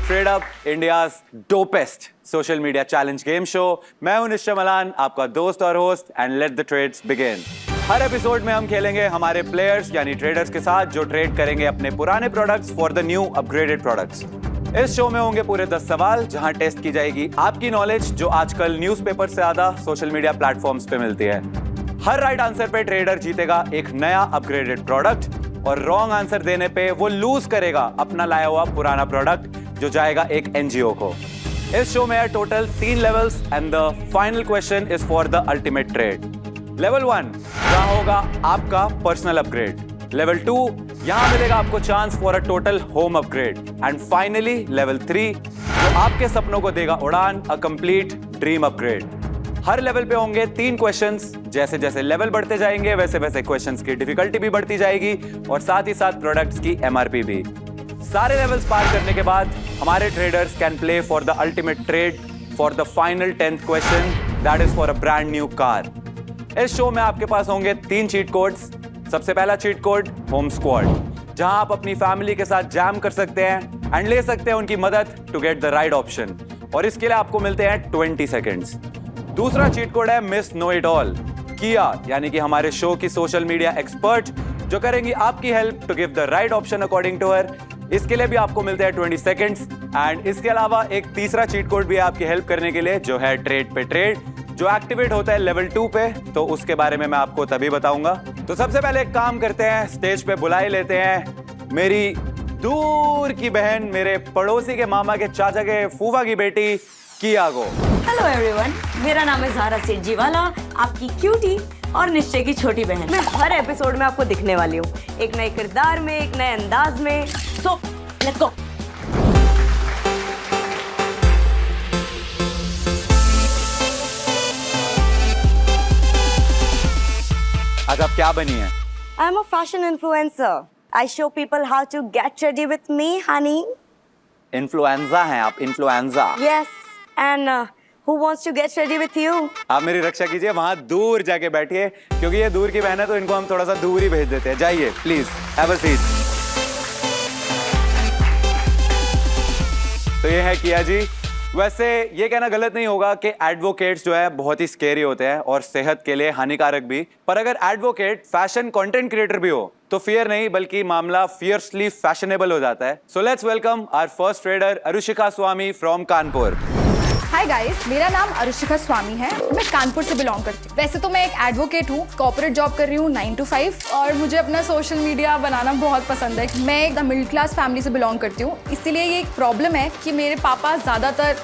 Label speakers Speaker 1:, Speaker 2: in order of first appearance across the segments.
Speaker 1: TradeUp, India's dopest social media challenge game show. मैं हूं निश्चय मलान, आपका दोस्त और host, and let the trades begin. हर एपिसोड में हम खेलेंगे हमारे प्लेयर्स यानी ट्रेडर्स के साथ जो ट्रेड करेंगे अपने पुराने products for the new upgraded products. इस शो में होंगे पूरे 10 सवाल जहां टेस्ट की जाएगी आपकी नॉलेज जो आजकल न्यूज़पेपर से ज्यादा सोशल मीडिया प्लेटफॉर्म्स पे मिलती है. हर राइट आंसर पे ट्रेडर जीतेगा एक नया अपग्रेडेड प्रोडक्ट और रॉन्ग आंसर देने पे वो लूज करेगा अपना लाया हुआ पुराना प्रोडक्ट जो जाएगा एक एनजीओ को. इस शो में है total 3 levels and the final question is for the ultimate trade. Level 1 जहां होगा आपका पर्सनल अपग्रेड. लेवल 2 यहां मिलेगा आपको chance for a total home upgrade. And finally level 3 जो आपके सपनों को देगा उड़ान, a complete dream upgrade. Her level पे होंगे 3 क्वेश्चंस. जैसे जैसे लेवल बढ़ते जाएंगे वैसे वैसे क्वेश्चंस की डिफिकल्टी भी बढ़ती जाएगी और साथ ही साथ प्रोडक्ट्स की एमआरपी भी. सारे लेवल्स पार करने के बाद हमारे traders can play for the ultimate trade for the final 10th question that is for a brand new car. इस शो में आपके पास होंगे 3 चीट कोड्स. सबसे पहला चीट कोड होम स्क्वाड जहां आप अपनी फैमिली के साथ जैम कर सकते हैं एंड ले सकते हैं उनकी मदद to get the right option और इसके लिए आपको मिलते हैं 20 सेकेंड्स. दूसरा चीट कोड है मिस नो इट ऑल किया यानी कि हमारे शो की सोशल मीडिया एक्सपर्ट जो करेंगी आपकी help to give the right option according to her. इसके लिए भी आपको मिलते हैं 20 सेकेंड्स. एंड इसके अलावा एक तीसरा चीट कोड भी है आपकी हेल्प करने के लिए जो है ट्रेड पे ट्रेड जो एक्टिवेट होता है लेवल 2 पे. तो उसके बारे में मैं आपको तभी बताऊंगा. तो सबसे पहले एक काम करते हैं, स्टेज पे बुलाए लेते हैं मेरी दूर की बहन, मेरे पड़ोसी के मामा के चाचा के फूफा की बेटी किया को.
Speaker 2: हेलो एवरीवन, मेरा नाम है ज़ारा सेठजीवाला, आपकी क्यूटी और निश्चय की छोटी बहन. मैं हर एपिसोड में आपको दिखने वाली हूँ, एक नए किरदार में, एक नए अंदाज में. So let's go.
Speaker 1: आज आप क्या बनी है?
Speaker 2: I am a fashion influencer. I show people how to get ready with me honey.
Speaker 1: Influenza हैं आप, influenza.
Speaker 2: Yes, and who wants to get ready with you?
Speaker 1: आप मेरी रक्षा कीजिए, वहां दूर जाके बैठिए क्योंकि ये दूर की बहन है तो इनको हम थोड़ा सा दूर ही भेज देते हैं. जाइए प्लीज, हैव अ सीट. तो ये है किया जी. वैसे ये कहना गलत नहीं होगा कि एडवोकेट्स जो है बहुत ही स्केरी होते हैं और सेहत के लिए हानिकारक भी. पर अगर एडवोकेट फैशन कंटेंट क्रिएटर भी हो तो फियर नहीं बल्कि मामला फियर्सली फैशनेबल हो जाता है. So let's welcome our first trader Arushika Swami from Kanpur.
Speaker 3: Hi guys, मेरा नाम अरुशिका स्वामी है. मैं कानपुर से बिलोंग करती हूँ. वैसे तो मैं एक एडवोकेट हूँ, कॉर्पोरेट जॉब कर रही हूँ 9 to 5 और मुझे अपना सोशल मीडिया बनाना बहुत पसंद है. मैं एक मिडिल क्लास फैमिली से बिलोंग करती हूँ, इसीलिए ये एक प्रॉब्लम है कि मेरे पापा ज़्यादातर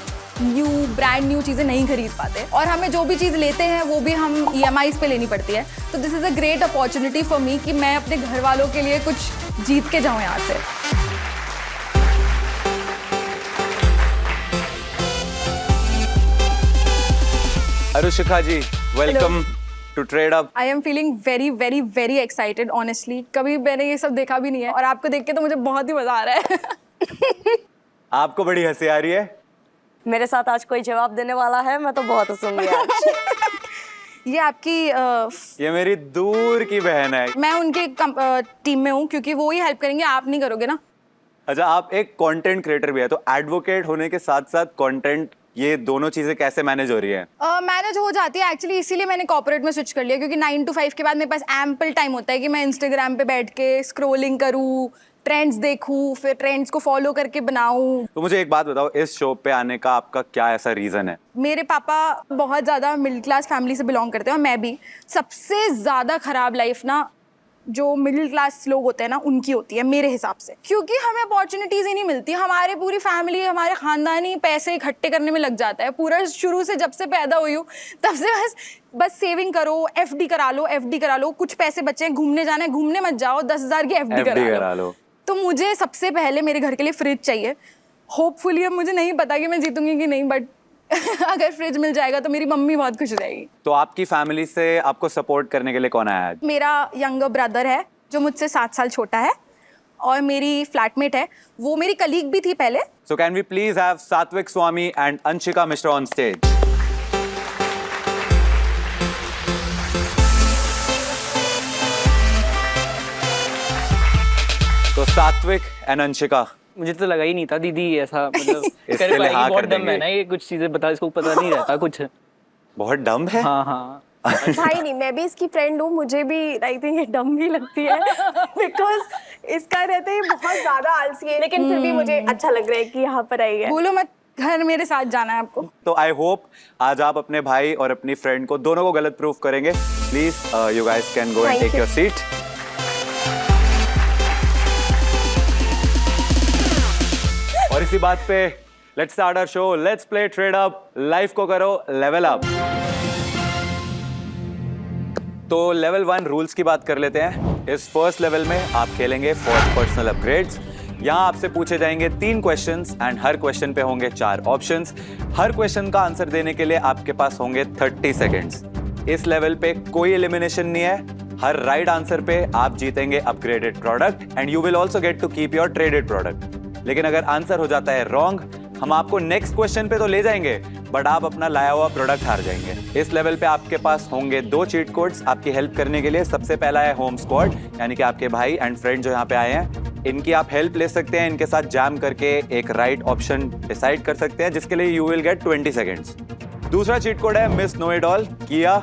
Speaker 3: ब्रांड न्यू चीज़ें नहीं खरीद पाते और हमें जो भी चीज़ लेते हैं वो भी हम EMIs पे लेनी पड़ती है. तो this is a great opportunity for me कि मैं अपने घर वालों के लिए कुछ जीत के जाऊँ यहाँ से.
Speaker 1: Arushika ji, welcome to TradeUp.
Speaker 3: I am feeling very very very excited honestly. कभी मैंने ये सब देखा भी नहीं है और आपको देख के तो मुझे बहुत ही मजा आ रहा है.
Speaker 1: आपको बड़ी हंसी आ रही है.
Speaker 2: मेरे साथ आज कोई जवाब देने वाला है, मैं तो बहुत हंसूंगी आज.
Speaker 3: ये आपकी
Speaker 1: ये मेरी दूर की बहन है.
Speaker 3: मैं उनके टीम में हूँ क्योंकि वो ही हेल्प करेंगे, आप नहीं करोगे ना.
Speaker 1: अच्छा, आप एक कंटेंट क्रिएटर भी है तो एडवोकेट होने के साथ साथ कंटेंट, ये दोनों चीजें कैसे मैनेज हो रही है?
Speaker 3: मैनेज हो जाती है एक्चुअली, इसीलिए मैंने कॉर्पोरेट में स्विच कर लिया क्योंकि 9 to 5 के बाद मेरे पास एम्पल टाइम होता है कि मैं इंस्टाग्राम पे बैठ के स्क्रोलिंग करूँ, ट्रेंड्स देखूँ, फिर ट्रेंड्स को फॉलो करके बनाऊँ.
Speaker 1: तो मुझे एक बात बताओ, इस शो पे आने का आपका क्या ऐसा रीजन है?
Speaker 3: मेरे पापा बहुत ज़्यादा मिडिल क्लास फैमिली से बिलोंग करते हैं और मैं भी. सबसे ज़्यादा ख़राब लाइफ ना जो मिडिल क्लास लोग होते हैं ना उनकी होती है मेरे हिसाब से, क्योंकि हमें अपॉर्चुनिटीज़ ही नहीं मिलती. हमारे पूरी फैमिली, हमारे ख़ानदानी पैसे इकट्ठे करने में लग जाता है. पूरा शुरू से जब से पैदा हुई हूँ तब से बस सेविंग करो, FD करा लो, कुछ पैसे बचे हैं, घूमने जाना है, घूमने मत जाओ, 10,000 की FD करा लो. तो मुझे सबसे पहले मेरे घर के लिए फ्रिज चाहिए. होपफुली, अब मुझे नहीं पता कि मैं जीतूंगी कि नहीं, बट अगर फ्रिज मिल जाएगा तो मेरी मम्मी बहुत खुश हो जाएगी.
Speaker 1: तो आपकी फैमिली से आपको सपोर्ट करने के लिए कौन आया है?
Speaker 3: मेरा यंगर ब्रदर है जो मुझसे 7 साल छोटा है और मेरी फ्लैटमेट है, वो मेरी कलीग भी थी पहले.
Speaker 1: So can we please have Satvik Swami and Anshika Mishra on stage. तो सात्विक एंड अंशिका,
Speaker 4: मुझे तो लगा ही नहीं था दीदी ऐसा मतलब
Speaker 1: इसके
Speaker 4: कर
Speaker 1: लिए
Speaker 4: पाएगी,
Speaker 1: हाँ
Speaker 4: बहुत
Speaker 1: कर
Speaker 4: डम है
Speaker 1: देंगे।
Speaker 4: ना ये, कुछ चीजें बता, इसको पता नहीं रहता कुछ।
Speaker 1: बहुत डम है।
Speaker 4: हाँ हाँ
Speaker 5: भाई नहीं, मैं भी इसकी फ्रेंड हूँ, मुझे भी आई थिंक ये डम भी लगती है बिकॉज इसका रहते ही बहुत ज्यादा आलसी है, लेकिन फिर भी मुझे अच्छा लग रहा है कि यहाँ पर आई है।
Speaker 3: बोलो मत, घर मेरे साथ जाना है आपको।
Speaker 1: तो आई होप आज आप अपने भाई और अपनी फ्रेंड को दोनों को गलत प्रूफ करेंगे। Please you guys can go and
Speaker 5: Thank
Speaker 1: take
Speaker 5: you.
Speaker 1: Your seat. और इसी बात पे let's start our show. Let's play trade up, life को करो लेवल अप। तो लेवल 1 रूल्स की बात कर लेते हैं। इस फर्स्ट लेवल में आप खेलेंगे फॉर पर्सनल अपग्रेड्स। यहाँ आपसे पूछे जाएंगे 3 क्वेश्चंस एंड हर क्वेश्चन पे होंगे 4 ऑप्शंस। हर क्वेश्चन का आंसर देने के लिए आपके पास होंगे 30 सेकेंड्स। इस लेवल पे कोई एलिमिनेशन नहीं है। हर राइट आंसर पे आप जीतेंगे upgraded product and you will also get to keep your traded product. लेकिन अगर आंसर हो जाता है रॉन्ग, हम आपको नेक्स्ट क्वेश्चन पे तो ले जाएंगे बट आप अपना लाया हुआ प्रोडक्ट हार जाएंगे। इस लेवल पे आपके पास होंगे 2 चीट कोड्स आपकी हेल्प करने के लिए। सबसे पहला है होम स्क्वाड, यानी कि आपके भाई एंड फ्रेंड जो यहाँ पे आए हैं, इनकी आप हेल्प ले सकते हैं। इनके साथ जैम करके एक राइट ऑप्शन डिसाइड कर सकते हैं जिसके लिए यू विल गेट 20 सेकेंड्स। दूसरा चीट कोड है मिस नो इट ऑल। किया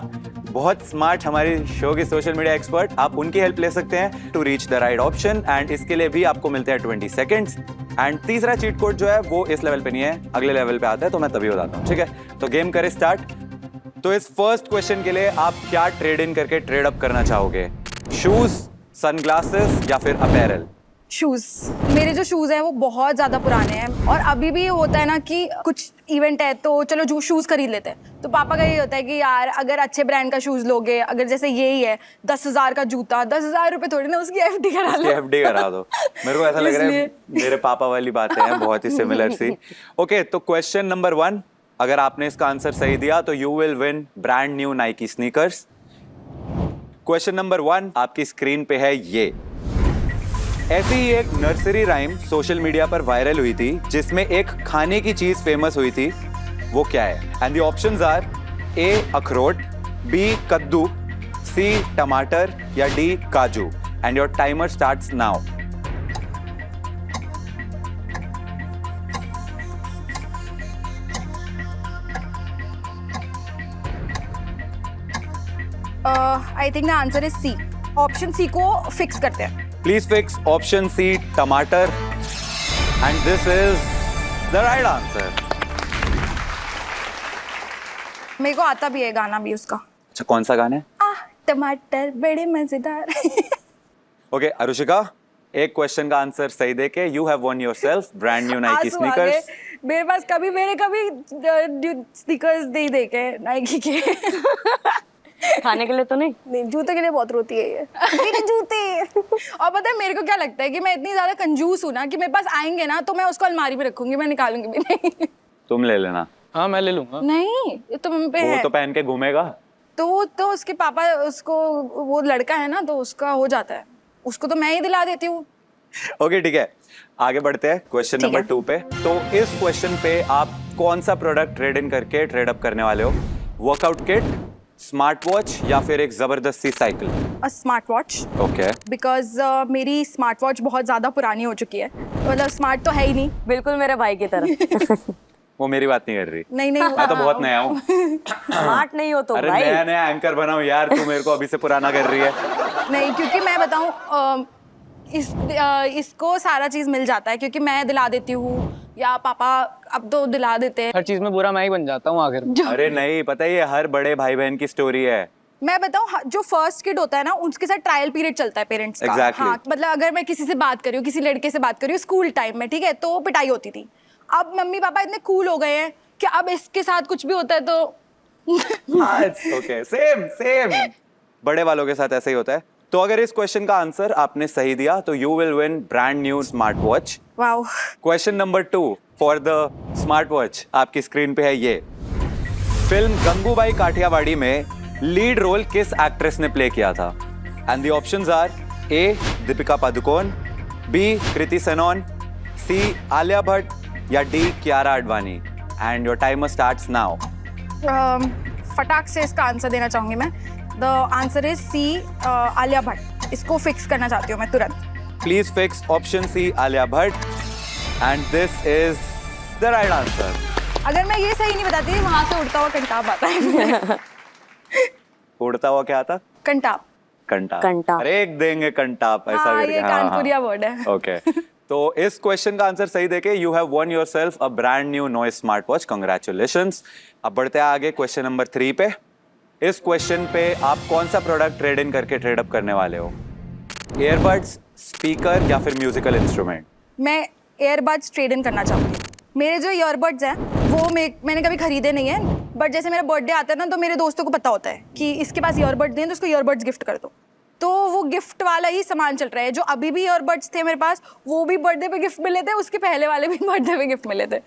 Speaker 1: बहुत स्मार्ट, हमारी शो की सोशल मीडिया एक्सपर्ट, आप उनकी हेल्प ले सकते हैं to reach the right option and इसके लिए भी आपको मिलते हैं 20 सेकेंड्स। एंड तीसरा चीट कोड जो है वो इस लेवल पे नहीं है, अगले लेवल पे आता है तो मैं तभी बताता हूँ, ठीक है? तो गेम करें स्टार्ट। तो इस फर्स्ट क्वेश्चन के लिए आप क्या ट्रेड इन करके ट्रेड अप करना चाहोगे? शूज, सनग्लासेस या फिर अपैरल?
Speaker 3: शूज़। मेरे जो शूज़ हैं वो बहुत ज़्यादा पुराने हैं और अभी भी होता है ना कि कुछ इवेंट है तो चलो जो शूज़ खरीद लेते हैं। तो पापा का यही होता है कि यार अगर अच्छे ब्रांड का शूज़ लोगे, अगर जैसे यही है 10,000 का जूता, 10,000 रुपए थोड़ी ना, उसकी एफडी करा लो।
Speaker 1: एफडी करा दो। मेरे को ऐसा लग रहा है
Speaker 3: इसलिए।
Speaker 1: मेरे पापा वाली बातें हैं, बहुत ही सिमिलर सी। ओके, तो क्वेश्चन नंबर 1, अगर आपने इसका आंसर सही दिया तो you will win brand new Nike sneakers. Question number 1 आपकी स्क्रीन पे है ये। ऐसी ही एक नर्सरी राइम सोशल मीडिया पर वायरल हुई थी जिसमें एक खाने की चीज फेमस हुई थी, वो क्या है? And the options are A अखरोट, बी कद्दू, सी टमाटर या डी काजू। And your timer starts now.
Speaker 3: I think the answer is C. Option C को फिक्स करते हैं।
Speaker 1: प्लीज फिक्स ऑप्शन सी टमाटर and this is the right answer.
Speaker 3: मेरे को आता भी है गाना भी उसका।
Speaker 1: अच्छा, कौन सा गाना है?
Speaker 3: टमाटर बड़े मजेदार।
Speaker 1: ओके अरुषिका, एक क्वेश्चन का आंसर सही देके you have one yourself brand new Nike
Speaker 3: आंसू आ गए।
Speaker 1: स्नीकर्स।
Speaker 3: मेरे पास कभी स्नीकर्स नहीं देखे नाइकी के।
Speaker 2: खाने के लिए तो नहीं।
Speaker 5: नहीं, जूते के लिए बहुत रोती है ये मेरे जूते।
Speaker 3: और पता है मेरे को क्या लगता है कि मैं इतनी ज्यादा कंजूस हूँ ना कि मेरे पास आएंगे ना तो मैं उसको अलमारी में रखूंगी, मैं निकालूंगी भी नहीं।
Speaker 1: तुम ले लेना,
Speaker 4: हाँ मैं ले लूंगा।
Speaker 3: नहीं, ये तो मम्मी पे
Speaker 1: वो
Speaker 3: है।
Speaker 1: तो पहन के घूमेगा।
Speaker 3: तो उसके पापा, उसको वो लड़का है ना तो उसका हो जाता है, उसको तो मैं ही दिला देती हूँ।
Speaker 1: ओके ठीक है, आगे बढ़ते हैं क्वेश्चन
Speaker 3: ठीक
Speaker 1: नंबर
Speaker 3: है।
Speaker 1: 2 पे। तो इस क्वेश्चन पे आप कौन सा प्रोडक्ट ट्रेड इन करके ट्रेड अप करने वाले हो? वर्कआउट किट, स्मार्ट वॉच या फिर एक जबरदस्ती cycle?
Speaker 3: Smart watch,
Speaker 1: okay,
Speaker 3: because मेरी स्मार्ट वॉच बहुत ज़्यादा पुरानी हो चुकी है, मतलब स्मार्ट तो है ही नहीं।
Speaker 2: बिल्कुल मेरे भाई की तरह।
Speaker 1: वो मेरी बात नहीं कर रही।
Speaker 3: नहीं नहीं,
Speaker 1: मैं तो बहुत नया हूँ।
Speaker 2: स्मार्ट नहीं हो तो
Speaker 1: अरे
Speaker 2: भाई।
Speaker 1: नया नया एंकर बना हूँ यार, तू मेरे को अभी से पुराना कर रही है।
Speaker 3: नहीं, क्योंकि मैं बताऊँ इसको सारा चीज़ मिल जाता है क्योंकि मैं दिला देती हूँ या पापा अब तो दिला देते हैं।
Speaker 4: हर चीज में बुरा मैं ही बन जाता हूँ आखिर में।
Speaker 1: अरे नहीं, पता है ये हर बड़े भाई बहन की स्टोरी है।
Speaker 3: मैं बताऊँ, जो फर्स्ट किड होता है ना उसके साथ ट्रायल पीरियड चलता है पेरेंट्स का।
Speaker 1: Exactly.
Speaker 3: हाँ, मतलब अगर मैं किसी से बात कर रही हूँ, किसी लड़के से बात कर रही हूँ स्कूल टाइम में, ठीक है, तो पिटाई होती थी। अब मम्मी पापा इतने कूल हो गए हैं कि अब इसके साथ कुछ भी होता है तो
Speaker 1: ओके, सेम बड़े वालों के साथ ऐसा ही होता है। तो अगर इस क्वेश्चन का आंसर आपने सही दिया तो you will win brand new smart watch.
Speaker 3: Wow.
Speaker 1: Question number 2 for the smart watch आपकी स्क्रीन पे है ये। फिल्म गंगूबाई काठियावाड़ी में लीड रोल किस एक्ट्रेस ने प्ले किया था? And the options are A Deepika Padukone, B Kriti Sanon, C Alia Bhatt या D Kiara Advani. And your timer starts now.
Speaker 3: फटाक से इसका आंसर देना चाहूंगी मैं। The answer is C, Alia Bhatt. इसको फिक्स करना चाहती हूँ मैं तुरंत।
Speaker 1: Please fix option C Alia Bhatt and this is the right answer.
Speaker 3: अगर मैं ये सही नहीं बताती वहां से उड़ता हुआ कंटाप आता है।
Speaker 1: उड़ता हुआ क्या आता?
Speaker 3: कंटाप।
Speaker 1: कंटाप।
Speaker 2: कंटाप।
Speaker 1: अरे एक देंगे कंटाप ऐसा
Speaker 3: हाँ,
Speaker 1: करके।
Speaker 3: ये कानपुरिया वर्ड है।
Speaker 1: ओके तो इस क्वेश्चन का आंसर सही देके you have one yourself a brand new noise smart watch. Congratulations. अब बढ़ते हैं आगे क्वेश्चन नंबर 3 पे। इस क्वेश्चन पे आप कौन सा प्रोडक्ट ट्रेड इन करके ट्रेड अप करने वाले हो? एयरबड्स, स्पीकर या फिर म्यूजिकल इंस्ट्रूमेंट?
Speaker 3: मैं एयरबड्स ट्रेड इन करना चाहूंगी। मेरे जो ईयरबड्स हैं वो मैंने कभी खरीदे नहीं है, बट जैसे मेरा बर्थडे आता है ना तो मेरे दोस्तों को पता होता है कि इसके पास ईयरबड्स हैं तो उसको ईयरबड्स गिफ्ट कर दो। तो वो गिफ्ट वाला ही सामान चल रहा है। जो अभी भी ईयरबड्स थे मेरे पास वो भी बर्थडे पे गिफ्ट मिले थे, उसके पहले वाले भी बर्थडे पे गिफ्ट मिले थे।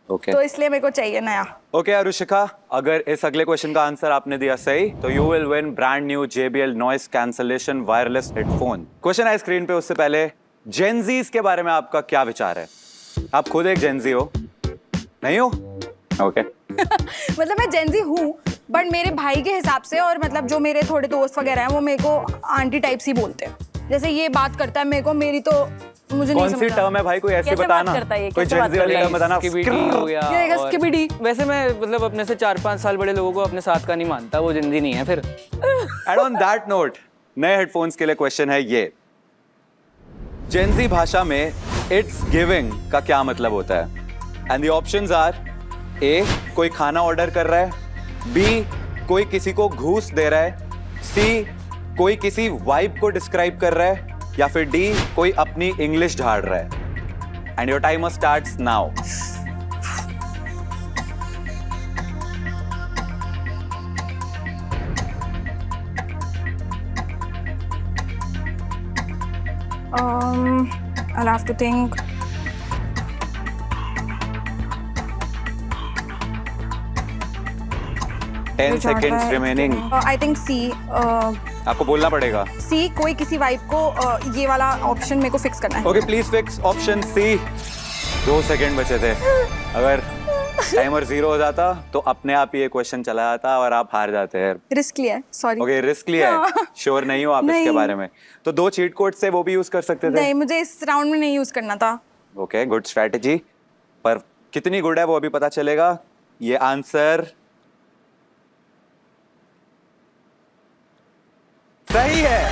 Speaker 1: ओके
Speaker 3: तो इसलिए मेरे को चाहिए नया।
Speaker 1: ओके अरुशिखा, अगर इस अगले क्वेश्चन का आंसर आपने दिया सही तो you will win brand new JBL noise cancellation wireless headphone. Question है स्क्रीन पे, उससे पहले जेनजीज के बारे में आपका क्या विचार है? आप खुद एक जेनजी हो? नहीं हो? ओके
Speaker 3: मतलब मैं जेनजी हूँ, बट मेरे भाई के हिसाब से और मतलब जो मेरे थोड़े दोस्त वगैरह हैं वो मेरे को आंटी टाइप्स ही बोलते हैं। जैसे ये बात करता है मेरे को, मेरी तो मुझे नहीं
Speaker 1: कौन सी
Speaker 3: समझ
Speaker 1: टर्म है भाई? कोई ऐसी
Speaker 2: कैसे
Speaker 1: बताना,
Speaker 2: बात करता है ये?
Speaker 1: कोई
Speaker 2: कैसे बात
Speaker 1: जेनजी वाली
Speaker 2: करता है?
Speaker 1: टर्म बताना।
Speaker 4: स्किबिडी हो गया।
Speaker 3: ये
Speaker 4: और-
Speaker 3: स्किबिडी।
Speaker 4: वैसे मैं मतलब अपने से 4-5 साल बड़े लोगों को अपने साथ का नहीं मानता, वो जिंदगी नहीं है फिर।
Speaker 1: एंड ऑन दैट नोट नए हेडफोन्स के लिए क्वेश्चन है ये, जेनजी भाषा में इट्स गिविंग का क्या मतलब होता है? एंड द ऑप्शंस आर ए, कोई खाना ऑर्डर कर रहा है, बी, कोई किसी को घूस दे रहा है, सी, कोई किसी वाइब को डिस्क्राइब कर रहा है, या फिर डी, कोई अपनी इंग्लिश झाड़ रहा है। And your timer starts now.
Speaker 3: I'll have to think.
Speaker 1: Ten seconds remaining.
Speaker 3: I think C.
Speaker 1: आपको बोलना पड़ेगा।
Speaker 3: C, कोई किसी वाइब को ये वाला ऑप्शन मेरे को फिक्स करना है।
Speaker 1: Okay please fix option C. 2 second बचे थे। अगर टाइमर 0 हो जाता तो अपने आप ये क्वेश्चन चला जाता और आप हार जाते हैं।
Speaker 3: रिस्क लिया है, सॉरी।
Speaker 1: ओके रिस्क लिया है, श्योर नहीं हो आप इसके
Speaker 3: नहीं।
Speaker 1: बारे में? तो 2 चीट कोड से वो भी यूज कर सकते थे।
Speaker 3: नहीं, मुझे इस राउंड में नहीं यूज करना था।
Speaker 1: ओके गुड स्ट्रेटेजी, पर कितनी गुड है वो अभी पता चलेगा। ये आंसर सही है।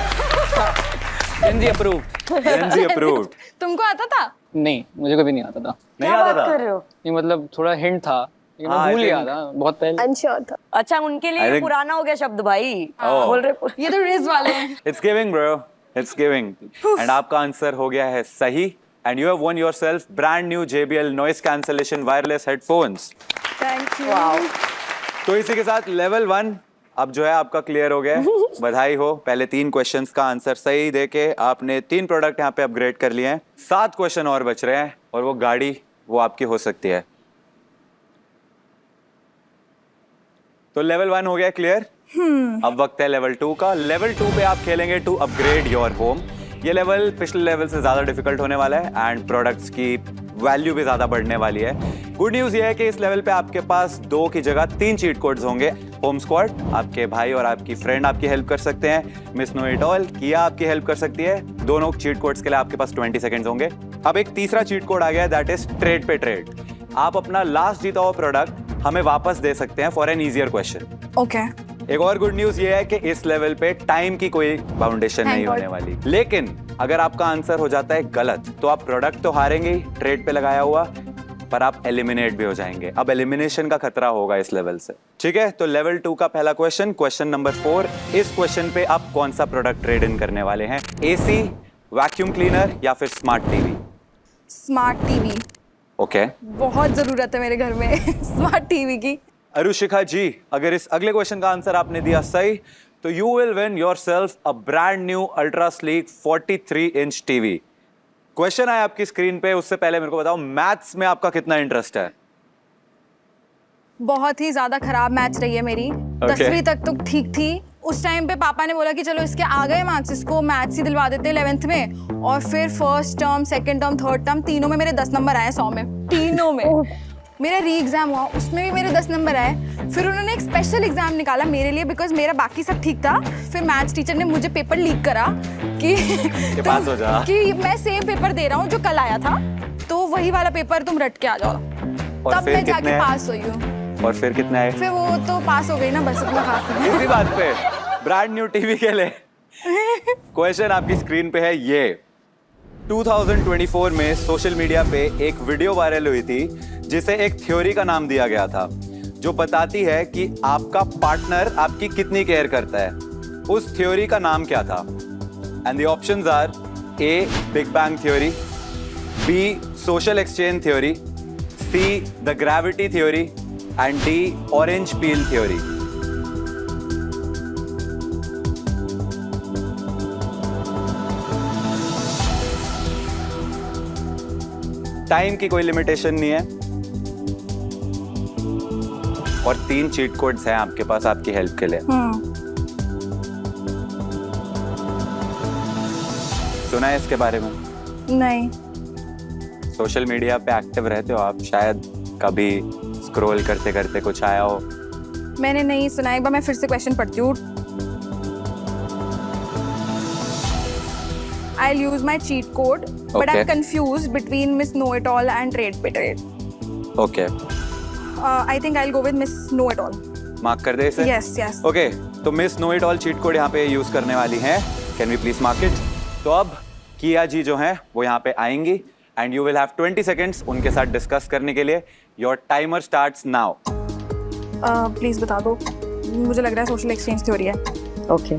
Speaker 4: Gen Z approved.
Speaker 1: Gen Z approved.
Speaker 3: तुमको आता था?
Speaker 4: नहीं, मुझे कभी नहीं आता था।
Speaker 1: नहीं
Speaker 2: क्या
Speaker 1: आता
Speaker 2: बात
Speaker 1: था?
Speaker 2: कर रहे हो?
Speaker 4: नहीं मतलब थोड़ा हिंट था, लेकिन
Speaker 1: हाँ,
Speaker 4: मैं
Speaker 1: I
Speaker 4: भूल गया
Speaker 1: think-
Speaker 4: था बहुत पहले।
Speaker 5: अनश्योर था।
Speaker 2: अच्छा उनके
Speaker 1: I
Speaker 2: लिए
Speaker 1: think-
Speaker 2: पुराना हो गया शब्द भाई।
Speaker 1: Oh.
Speaker 2: बोल रहे
Speaker 3: ये तो रिज वाले हैं।
Speaker 1: It's giving bro, it's giving. And आपका आंसर हो गया है सही and you have one yourself brand new JBL noise cancellation wireless headphones.
Speaker 3: Thank you.
Speaker 2: Wow.
Speaker 1: तो इसी के साथ लेवल 1 अब जो है आपका क्लियर हो गया है। बधाई हो, पहले 3 क्वेश्चंस का आंसर सही देके आपने 3 प्रोडक्ट यहाँ पे अपग्रेड कर लिए हैं। 7 क्वेश्चन और बच रहे हैं और वो गाड़ी वो आपकी हो सकती है। तो लेवल 1 हो गया क्लियर। अब वक्त है लेवल 2 का। लेवल 2 पे आप खेलेंगे टू अपग्रेड योर होम। ये लेवल पिछले लेवल से ज्यादा डिफिकल्ट होने वाला है एंड प्रोडक्ट्स की वैल्यू भी ज्यादा बढ़ने वाली है। गुड न्यूज ये है कि इस लेवल पे आपके पास 2 की जगह 3 चीट कोड्स होंगे। होम स्क्वाड, आपके भाई और आपकी फ्रेंड आपकी हेल्प कर सकते हैं। मिस नो इट ऑल, किया आपकी हेल्प कर सकती है। दोनों चीट कोड्स के लिए आपके पास 20 सेकंड्स होंगे। अब एक तीसरा चीट कोड आ गया है, दैट इज ट्रेड पे ट्रेड। आप अपना लास्ट जीता हुआ प्रोडक्ट हमें वापस दे सकते हैं for an easier question.
Speaker 3: Okay.
Speaker 1: एक और गुड न्यूज ये है कि इस लेवल पे टाइम की कोई बाउंडेशन
Speaker 3: Thank
Speaker 1: नहीं
Speaker 3: God.
Speaker 1: होने वाली। लेकिन अगर आपका आंसर हो जाता है गलत तो आप प्रोडक्ट तो हारेंगे ही ट्रेड पे लगाया हुआ, पर आप एलिमिनेट भी हो जाएंगे। अब एलिमिनेशन का खतरा होगा इस लेवल से। ठीक है, तो लेवल 2 का पहला क्वेश्चन, क्वेश्चन नंबर 4। इस क्वेश्चन पे आप कौन सा प्रोडक्ट ट्रेड इन करने वाले हैं? AC, वैक्यूम क्लीनर या फिर smart TV?
Speaker 3: Smart TV.
Speaker 1: Okay
Speaker 3: बहुत जरूरत है मेरे घर में स्मार्ट टीवी की।
Speaker 1: अरुशिखा जी, अगर इस अगले क्वेश्चन का आंसर आपने दिया सही तो you will win yourself a brand new ultra sleek 43 inch TV. Question आया आपकी स्क्रीन पे, उससे पहले मेरे को बताओ मैथ्स में आपका कितना इंटरेस्ट है?
Speaker 3: बहुत ही ज्यादा खराब मैच रही है मेरी। 10वीं तक तो ठीक थी। उस टाइम पे पापा ने बोला कि चलो इसके आ गए मार्क्स, इसको मैथ्स ही दिलवा देते 11th में। और फिर first term, second term, third term, तीनों में मेरे 10 नंबर आए 100 में। तीनों में। मेरा री एग्जाम हुआ, उसमें भी मेरे 10 नंबर आए। फिर उन्होंने एक स्पेशल एग्जाम निकाला मेरे लिए, बिकॉज मेरा बाकी सब ठीक था। फिर मैथ्स टीचर ने मुझे पेपर लीक करा कि
Speaker 1: पास हो जा।
Speaker 3: कि मैं सेम पेपर दे रहा हूँ जो कल आया था। तो वही वाला पेपर तुम रट के आ जाओ।
Speaker 1: और
Speaker 3: तब
Speaker 1: फिर
Speaker 3: मैं जाके
Speaker 1: कितने आए?
Speaker 3: पास हुई हूँ।
Speaker 1: और फिर कितने आए?
Speaker 3: फिर वो तो पास हो गई ना, बस इतना काफी है।
Speaker 1: इसी बात पे ब्रांड न्यू टीवी के लिए क्वेश्चन आपकी स्क्रीन पे है ये। 2024 में सोशल मीडिया पे एक वीडियो वायरल हुई थी जिसे एक थ्योरी का नाम दिया गया था जो बताती है कि आपका पार्टनर आपकी कितनी केयर करता है। उस थ्योरी का नाम क्या था? And the options are A big bang theory, B social exchange theory, C the gravity theory and D orange peel theory. Time की कोई लिमिटेशन नहीं है और 3 चीट कोड्स हैं आपके पास आपकी हेल्प के लिए। सुना है इसके बारे में?
Speaker 3: नहीं।
Speaker 1: सोशल मीडिया पे एक्टिव रहते हो आप, शायद कभी स्क्रॉल करते करते कुछ आया हो।
Speaker 3: मैंने नहीं सुना। एक बार मैं फिर से क्वेश्चन पढ़ती हूँ। I'll use my cheat code, but
Speaker 1: Okay.
Speaker 3: I'm confused between Miss Know It All and Trade Betrayed.
Speaker 1: Okay,
Speaker 3: I think I'll go with Miss Know It All.
Speaker 1: Mark कर दे इसे।
Speaker 3: Yes, yes.
Speaker 1: ओके, तो Miss Know It All cheat code यहाँ पे use करने वाली हैं। Can we please mark it? तो अब किया जी जो है वो यहाँ पे आएंगी and you will have 20 seconds उनके साथ डिस्कस करने के लिए। Your timer starts now.
Speaker 3: Please बता दो। मुझे लग रहा है सोशल एक्सचेंज थ्योरी है।
Speaker 2: ओके,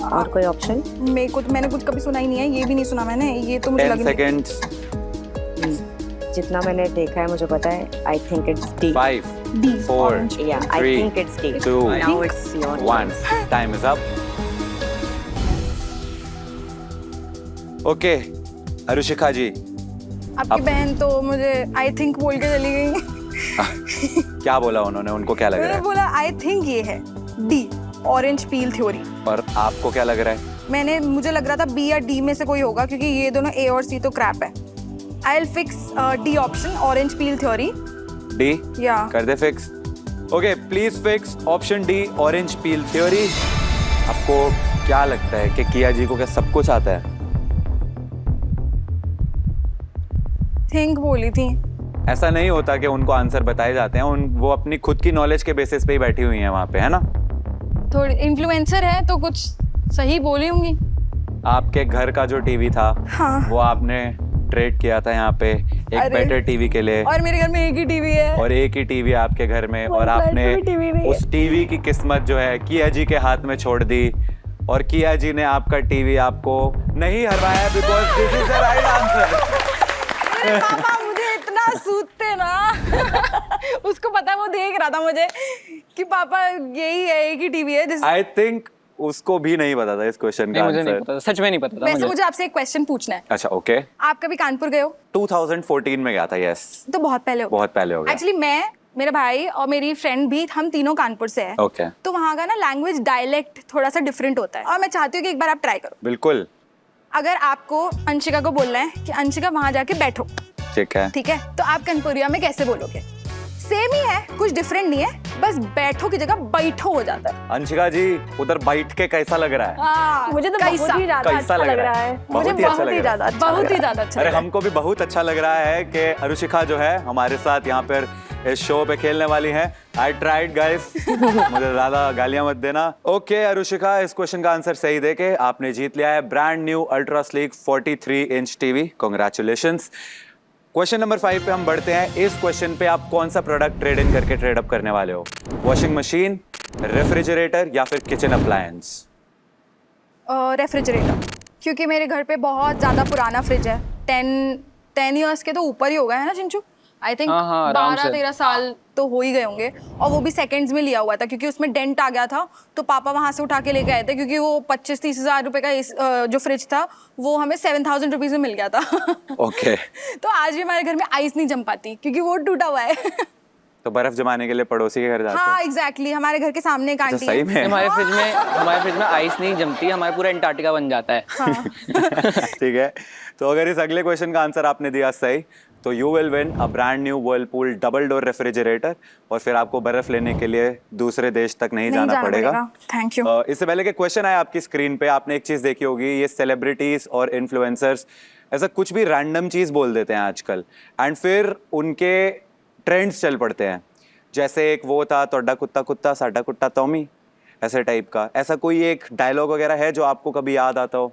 Speaker 2: और कोई ऑप्शन?
Speaker 3: मैंने कुछ कभी सुना ही नहीं है, ये भी नहीं सुना मैंने। ये तो मुझे
Speaker 1: 10
Speaker 3: लग नहीं।
Speaker 1: सेकेंड्स।
Speaker 2: जितना मैंने देखा है मुझे पता है, I think it's D.
Speaker 1: 5
Speaker 3: D.
Speaker 1: 4
Speaker 2: या I
Speaker 1: 3
Speaker 2: think it's D.
Speaker 1: 2
Speaker 2: now it's your
Speaker 1: 1 time is up. Okay Arushikha ji,
Speaker 3: आपकी बहन तो मुझे आई थिंक बोल के चली गई।
Speaker 1: क्या बोला उन्होंने? उनको क्या लग रहा
Speaker 3: मैंने
Speaker 1: है?
Speaker 3: बोला आई थिंक ये है डी, ऑरेंज पील थ्योरी।
Speaker 1: और आपको क्या लग रहा है?
Speaker 3: मुझे लग रहा था बी या डी में से कोई होगा, क्योंकि ये दोनों ए और सी तो क्रैप है। I will fix D option, orange peel theory.
Speaker 1: D
Speaker 3: या
Speaker 1: कर दे fix. Okay please fix option D orange peel theory. आपको क्या लगता है कि किया जी को क्या सब कुछ आता है?
Speaker 3: थिंक बोली थी।
Speaker 1: ऐसा नहीं होता कि उनको आंसर बताए जाते हैं। वो अपनी खुद की नॉलेज के बेसिस पे ही बैठी हुई हैं वहां पे, है ना?
Speaker 3: थोड़ी इन्फ्लुएंसर है तो कुछ सही बोली होंगी।
Speaker 1: आपके घर का जो टीवी था
Speaker 3: हाँ।
Speaker 1: वो आपने ट्रेड किया था यहाँ पे एक
Speaker 3: अरे।
Speaker 1: बेटर टीवी के लिए,
Speaker 3: और मेरे घर में एक ही टीवी है।
Speaker 1: और एक ही टीवी आपके घर में, और आपने उस टीवी की किस्मत जो है किया जी के हाथ में छोड़ दी, और किया जी ने आपका टीवी आपको नहीं हरवाया because this is the right answer.
Speaker 3: पापा मुझे इतना सूदते ना। उसको पता है, वो देख रहा था मुझे कि पापा यही है, एक ही टीवी है।
Speaker 1: आई थिंक उसको भी नहीं पता था इस क्वेश्चन का
Speaker 4: मुझे नहीं
Speaker 1: आंसर।
Speaker 4: पता, सच में नहीं पता था
Speaker 3: वैसे मुझे आपसे एक क्वेश्चन पूछना है।
Speaker 1: अच्छा ओके।
Speaker 3: आप कभी कानपुर गए हो?
Speaker 1: 2014 में गया था। यस,
Speaker 3: तो बहुत पहले हो गया।
Speaker 1: बहुत पहले हो गया।
Speaker 3: एक्चुअली मैं, मेरा भाई और मेरी फ्रेंड भी, हम तीनों कानपुर से हैं।
Speaker 1: ओके
Speaker 3: तो वहाँ का ना लैंग्वेज डायलेक्ट थोड़ा सा डिफरेंट होता है, और मैं चाहती हूँ कि एक बार आप ट्राई करो।
Speaker 1: बिल्कुल
Speaker 3: अगर आपको अंशिका को बोलना है कि अंशिका वहाँ जाके बैठो,
Speaker 1: ठीक है।
Speaker 3: ठीक है, तो आप कानपुरिया में कैसे बोलोगे? सेम ही है, कुछ डिफरेंट नहीं है, बस बैठो की जगह बैठो हो जाता है।
Speaker 1: अंशिका जी उधर बैठ के कैसा लग रहा है?
Speaker 3: हाँ,
Speaker 5: मुझे तो बहुत ही ज्यादा
Speaker 1: कैसा
Speaker 5: अच्छा लग रहा है। मुझे
Speaker 1: बहुत ही अच्छा
Speaker 5: बहुत
Speaker 1: लग
Speaker 5: ही
Speaker 1: रहा है।
Speaker 5: ज्यादा अच्छा
Speaker 3: बहुत
Speaker 5: लग
Speaker 3: ही
Speaker 5: रहा है।
Speaker 3: ज्यादा अच्छा
Speaker 1: अरे
Speaker 3: लग रहा है।
Speaker 1: हमको भी बहुत अच्छा लग रहा है कि अरुशिखा जो है हमारे साथ यहाँ पर इस शो पे खेलने वाली हैं। आई ट्राइड गाइस, मुझे ज्यादा गालियां मत देना। ओके अरुशिखा, इस क्वेश्चन का आंसर सही देके आपने जीत लिया है brand new ultra sleek 43 inch TV. Congratulations. Question number 5 पे हम बढ़ते हैं। इस क्वेश्चन पे आप कौन सा प्रोडक्ट ट्रेड इन करके ट्रेड अप करने वाले हो? वॉशिंग मशीन, रेफ्रिजरेटर या फिर किचन अप्लायंस?
Speaker 3: रेफ्रिजरेटर, क्योंकि मेरे घर पे बहुत ज़्यादा पुराना फ्रिज है। 10 ईयर्स के तो ऊपर ही हो गए है ना चिंचू? आई थिंक
Speaker 4: हाँ, हाँ, आराम से।
Speaker 3: 12-13 साल तो हो ही गए होंगे, और वो भी सेकंड्स में लिया हुआ था, क्योंकि उसमें डेंट आ गया था, तो पापा वहाँ से उठा के लेके आए थे, क्योंकि वो 25-30 हज़ार रुपए का जो फ्रिज था वो हमें 7,000 रुपीज़ में मिल गया था।
Speaker 1: ओके
Speaker 3: तो आज भी हमारे घर में आइस नहीं जम पाती, क्योंकि वो टूटा हुआ है।
Speaker 1: तो बर्फ जमाने के लिए पड़ोसी के घर जाते
Speaker 3: हाँ
Speaker 1: हो?
Speaker 3: एग्जैक्टली, हमारे घर के सामने एक
Speaker 1: अच्छा,
Speaker 3: आंटी
Speaker 1: सही
Speaker 3: है।
Speaker 1: में?
Speaker 4: हमारे फ्रिज में आइस नहीं जमती, हमारा पूरा अंटार्कटिका बन जाता है।
Speaker 1: ठीक है, तो अगर इस अगले क्वेश्चन का आंसर आपने दिया सही तो you will win a brand new Whirlpool double door refrigerator, और फिर आपको बर्फ लेने के लिए दूसरे देश तक नहीं जाना पड़ेगा।
Speaker 3: Thank you.
Speaker 1: इससे पहले कि क्वेश्चन आया आपकी स्क्रीन पे, आपने एक चीज देखी होगी, ये सेलिब्रिटीज और इन्फ्लुएंसर्स ऐसा कुछ भी रैंडम चीज बोल देते हैं आजकल, एंड फिर उनके ट्रेंड्स चल पड़ते हैं। जैसे एक वो था, तोड़ा कुत्ता कुत्ता साडा कुत्ता टॉमी, ऐसे टाइप का। ऐसा कोई एक डायलॉग वगैरह है जो आपको कभी याद आता हो?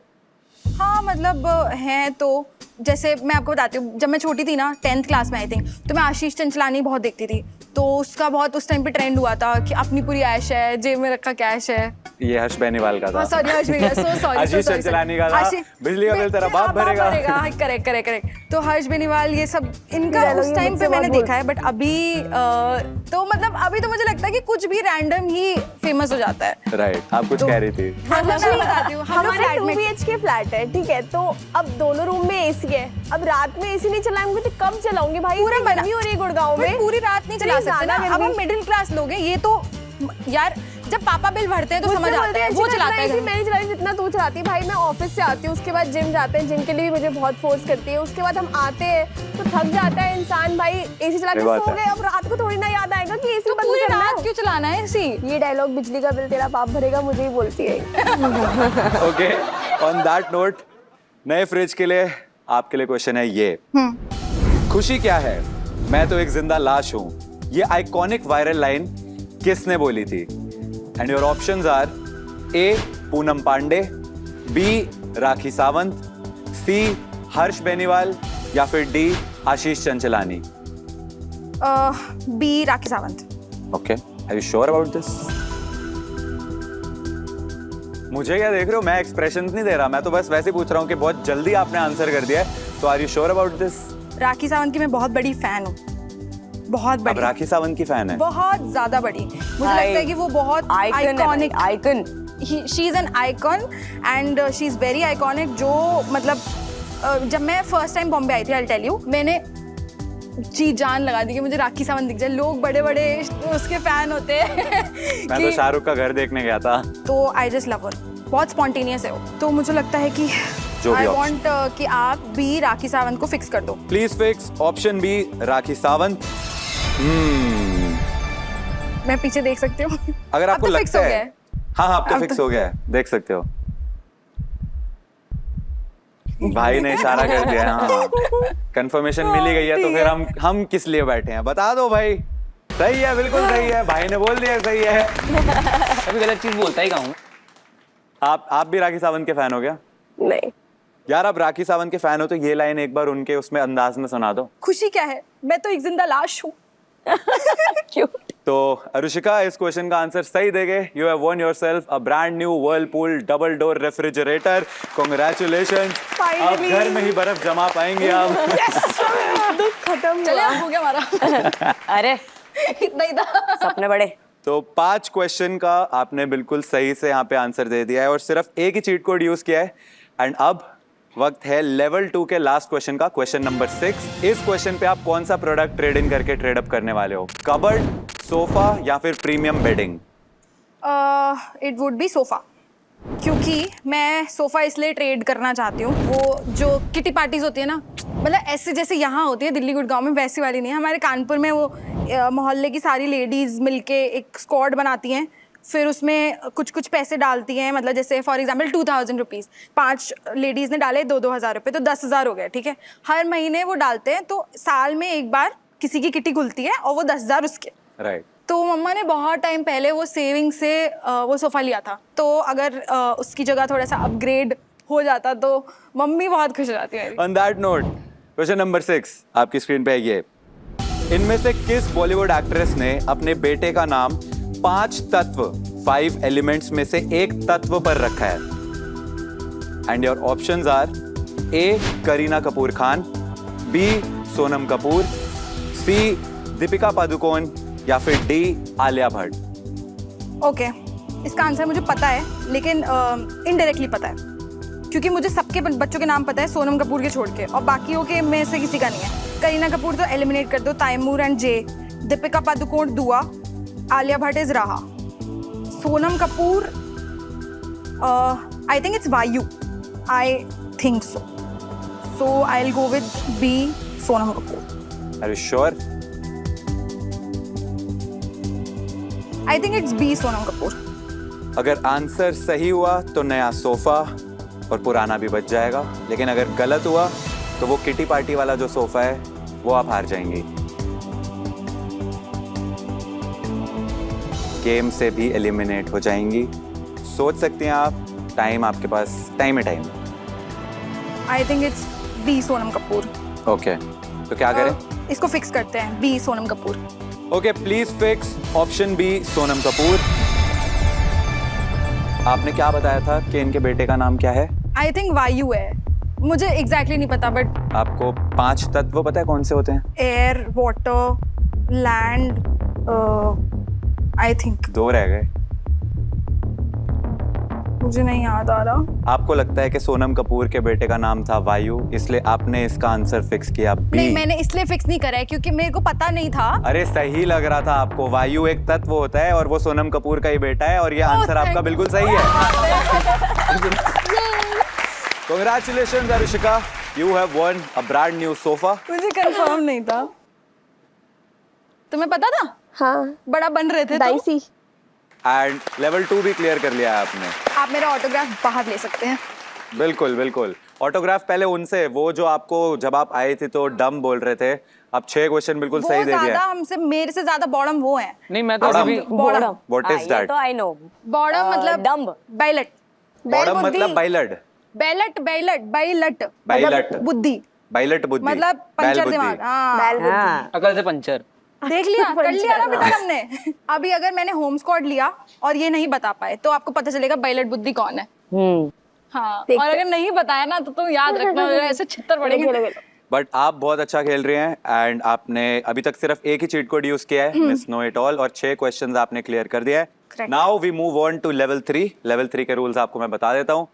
Speaker 3: हाँ मतलब है तो, जैसे मैं आपको बताती हूँ, जब मैं छोटी थी ना 10th क्लास में आई थिंक, तो मैं आशीष चंचलानी बहुत देखती थी। तो उसका बहुत उस टाइम पे ट्रेंड हुआ था कि अपनी पूरी ऐश है, जेब में रखा कैश है।
Speaker 1: ये हर्ष बेनीवाल का था।
Speaker 3: Sorry Harsh Beniwal, so sorry.
Speaker 1: आशीष चंचलानी का था, बिजली का बिल तेरा बाप भरेगा।
Speaker 3: Correct correct correct. तो हर्ष बेनीवाल ये सब इनका उस टाइम पे मैंने देखा है, बट अभी तो मतलब अभी तो मुझे लगता है कि कुछ भी रैंडम ही फेमस हो जाता है।
Speaker 1: राइट, आप कुछ कह रही थी।
Speaker 3: मतलब मैं बताती हूँ, हम लोग
Speaker 5: हमारे
Speaker 3: फ्लैट
Speaker 5: 2
Speaker 3: में
Speaker 5: BHK फ्लैट है, ठीक है, तो अब दोनों रूम में एसी है। अब रात में एसी नहीं चलाऊंगी तो कब चलाऊंगी भाई?
Speaker 3: पूरा
Speaker 5: इतनी गर्मी हो रही है गुड़गांव में,
Speaker 3: पूरी रात नहीं चला सकते ना। अब हम मिडिल क्लास लोग हैं, ये तो यार जब पापा बिल भरते हैं तो समझ आता है, वो चलाता है।
Speaker 5: मैं नहीं चलाई जितना तू चलाती है भाई। मैं ऑफिस से आती हूँ, उसके बाद जिम जाते हैं, जिम के लिए भी मुझे बहुत फोर्स करती है। उसके बाद हम आते हैं तो थक जाता है इंसान भाई, एसी चला के सो गए। अब रात को थोड़ी ना याद आएगा कि एसी बंद करना है।
Speaker 3: रात क्यों चलाना है एसी?
Speaker 5: ये डायलॉग बिजली का बिल तेरा बाप भरेगा मुझे ही बोलती है।
Speaker 1: ओके, ऑन दैट नोट, नए फ्रिज के लिए आपके लिए क्वेश्चन है ये। खुशी क्या है, मैं तो एक जिंदा लाश हूं, ये आइकॉनिक वायरल लाइन किसने बोली थी? And your options are A Poonam Pandey, B Rakhi Sawant, C Harsh Beniwal, या फिर D Ashish Chanchlani.
Speaker 3: B Rakhi Sawant.
Speaker 1: Okay, are you sure about this? मुझे क्या देख रहे हो, मैं एक्सप्रेशंस नहीं दे रहा, मैं तो बस वैसे पूछ रहा हूँ कि बहुत जल्दी आपने आंसर कर दिया है, तो are you sure about this?
Speaker 3: Rakhi Sawant की मैं बहुत बड़ी फैन हूँ, बहुत
Speaker 1: अब
Speaker 3: बड़ी।
Speaker 1: राखी सावंत की फैन है?
Speaker 3: बहुत ज्यादा बड़ी। मुझे लगता है कि वो बहुत iconic,
Speaker 2: icon.
Speaker 3: She is an icon and she is very iconic. जो मतलब जब मैं फर्स्ट टाइम बॉम्बे आई थी, आई टेल यू, मैंने जी जान लगा दी कि मुझे राखी सावंत दिख जाए। लोग बड़े बड़े उसके फैन होते हैं।
Speaker 1: मैं तो शाहरुख का घर देखने गया था।
Speaker 3: तो आई जस्ट लव हर, बहुत स्पॉन्टेनियस है वो। तो मुझे लगता है कि आई वांट कि आप बी राखी सावंत को फिक्स कर दो।
Speaker 1: Please fix option B Rakhi Sawant.
Speaker 3: मैं पीछे देख सकती हूँ?
Speaker 1: अगर आपको
Speaker 3: तो फिक्स
Speaker 1: लगता
Speaker 3: हो गया
Speaker 1: है,
Speaker 3: है।
Speaker 1: हाँ हाँ, अब तो
Speaker 3: अब
Speaker 1: फिक्स
Speaker 3: तो-
Speaker 1: हो गया है, देख सकते हो। भाई ने इशारा कर दिया है, हाँ। कंफर्मेशन मिल ही गई है, तो फिर हम किस लिए बैठे हैं? बता दो भाई। सही है, बिल्कुल सही है, भाई ने बोल दिया सही है।
Speaker 4: कभी गलत चीज बोलता ही कहूँ।
Speaker 1: आप भी राखी सावंत के फैन हो गया?
Speaker 5: नहीं
Speaker 1: यार, आप राखी सावंत के फैन हो तो ये लाइन एक बार उनके उसमें अंदाज में सुना दो।
Speaker 3: खुशी क्या है, मैं तो एक जिंदा लाश हूँ।
Speaker 2: क्यूट।
Speaker 1: तो अरुषिका इस क्वेश्चन का आंसर सही देगे। You have one yourself a brand new Whirlpool double door refrigerator. Congratulations, अब घर में ही बर्फ जमा पाएंगे आप।
Speaker 5: दुख खत्म
Speaker 3: चले,
Speaker 5: हुआ।
Speaker 3: अब हो गया हमारा।
Speaker 2: अरे
Speaker 3: इतना ही था।
Speaker 2: सपने बड़े।
Speaker 1: तो 5 क्वेश्चन का आपने बिल्कुल सही से यहाँ पे आंसर दे दिया है और सिर्फ एक ही चीट कोड यूज किया है। एंड अब वक्त है लेवल 2 के लास्ट क्वेश्चन का, क्वेश्चन नंबर 6। इस क्वेश्चन पे आप कौन सा प्रोडक्ट ट्रेड इन करके ट्रेड अप करने वाले हो? कबर्ड, सोफा या फिर premium bedding?
Speaker 3: It would be sofa, क्योंकि मैं सोफा इसलिए ट्रेड करना चाहती हूँ। वो जो किटी पार्टीज होती है ना, मतलब ऐसे जैसे यहाँ होती है दिल्ली गुड़गांव में, वैसी वाली नहीं है। हमारे कानपुर में वो मोहल्ले की सारी लेडीज मिलके एक स्क्वाड बनाती हैं, फिर उसमें कुछ कुछ पैसे डालती हैं। मतलब जैसे फॉर एग्जांपल 2000 रुपीज़ 5 लेडीज़ ने डाले, 2-2 हज़ार रुपये, तो 10,000 हो गए, ठीक है। हर महीने वो डालते हैं, तो साल में एक बार किसी की किटी खुलती है और वो 10,000 उसके।
Speaker 1: राइट।
Speaker 3: तो मम्मा ने बहुत टाइम पहले वो सेविंग से वो सोफ़ा लिया था, तो अगर उसकी जगह थोड़ा सा अपग्रेड हो जाता तो मम्मी बहुत खुश हो जाती है।
Speaker 1: On that note, question number 6 आपकी स्क्रीन पे है ये। इनमें से किस बॉलीवुड एक्ट्रेस ने अपने बेटे का नाम 5 तत्व 5 एलिमेंट्स में से एक तत्व पर रखा है? And your options are A Kareena Kapoor Khan, B Sonam Kapoor, C Deepika Padukone, या फिर डी आलिया भट्ट।
Speaker 3: ओके, इसका आंसर मुझे पता है, लेकिन इनडायरेक्टली पता है, क्योंकि मुझे सबके बच्चों के नाम पता है सोनम कपूर के छोड़ के, और बाकियों के में से किसी का नहीं है। करीना कपूर तो एलिमिनेट कर दो, तैमूर एंड जे। दीपिका पादुकोण दुआ, आलिया भट्ट इज रहा। Sonam Kapoor I think it's वायु, I think so I will go with B Sonam Kapoor.
Speaker 1: Are you sure?
Speaker 3: I think it's B Sonam Kapoor.
Speaker 1: अगर आंसर सही हुआ तो नया सोफा, और पुराना भी बच जाएगा। लेकिन अगर गलत हुआ तो वो किटी पार्टी वाला जो सोफा है वो आप हार जाएंगी। गेम से भी एलिमिनेट हो जाएंगी। सोच सकती हैं आप, टाइम आपके पास टाइम है, time.
Speaker 3: I think it's B Sonam Kapoor.
Speaker 1: Okay, तो क्या करें?
Speaker 3: इसको फिक्स करते हैं, B Sonam Kapoor.
Speaker 1: Okay, please fix option B Sonam Kapoor. आपने क्या बताया था कि इनके बेटे का नाम क्या है?
Speaker 3: आई थिंक वायु है, मुझे एग्जैक्टली नहीं पता, बट
Speaker 1: आपको 5 तत्व पता है कौन से होते हैं?
Speaker 3: Air, water, land, I think.
Speaker 1: 2 रह गए।
Speaker 3: मुझे नहीं याद आ रहा।
Speaker 1: आपको लगता है कि सोनम कपूर के बेटे का नाम था वायु, इसलिए आपने इसका आंसर फिक्स किया बी।
Speaker 3: नहीं, मैंने इसलिए फिक्स नहीं करा है क्योंकि मेरे को पता नहीं था।
Speaker 1: अरे सही लग रहा था आपको, वायु एक तत्व होता है और वो सोनम कपूर का ही बेटा है, और ये आंसर आपका बिल्कुल सही है। Congratulations Arushika, you have won a brand new sofa.
Speaker 3: मुझे कंफर्म नहीं था। तुम्हें पता था?
Speaker 5: हाँ,
Speaker 3: बड़ा बन रहे थे तो?
Speaker 5: डाइसी।
Speaker 1: एंड लेवल 2 भी क्लियर कर लिया है आपने।
Speaker 3: आप मेरा ऑटोग्राफ बाहर ले सकते हैं।
Speaker 1: बिल्कुल बिल्कुल। ऑटोग्राफ पहले उनसे, वो जो आपको जब आप आए थे तो डम बोल रहे थे, अब 6 क्वेश्चन बिल्कुल
Speaker 3: वो
Speaker 1: सही दे
Speaker 3: ज्यादा
Speaker 1: दिया।
Speaker 3: हमसे, मेरे से ज्यादा बॉडम वो है।
Speaker 4: नहीं मैं तो
Speaker 1: बॉडम।
Speaker 4: अभी
Speaker 3: बॉडम
Speaker 1: What is that?
Speaker 2: तो आई नो।
Speaker 3: बॉडम मतलब
Speaker 2: डम्ब।
Speaker 3: बैलट।
Speaker 1: बॉडम मतलब बाइलट।
Speaker 3: बैलट, बैलट, बैलट।
Speaker 1: बैलट।
Speaker 3: बुद्धि।
Speaker 1: बाइलट बुद्धि।
Speaker 3: मतलब पंचर
Speaker 1: बैल बुद्धि।
Speaker 3: दिमाग। हाँ।
Speaker 4: अकल से पंचर।
Speaker 3: देख लिया, कर लिया ना बेटा हमने। अभी अगर मैंने होम स्क्वाड लिया और ये नहीं बता पाए तो आपको पता चलेगा बैलट बुद्धि कौन है। हाँ, और अगर नहीं बताया ना तो तुम याद रखना, ऐसे छितर पड़ेंगे।
Speaker 1: बट आप बहुत अच्छा खेल रहे हैं एंड आपने अभी तक सिर्फ एक ही चीट कोड यूज किया है, मिस नो इट ऑल, और 6 क्वेश्चंस आपने क्लियर कर दिया है।
Speaker 3: Correct.
Speaker 1: Now we move on to level 3। Level 3 के रूल्स आपको मैं बता देता हूँ।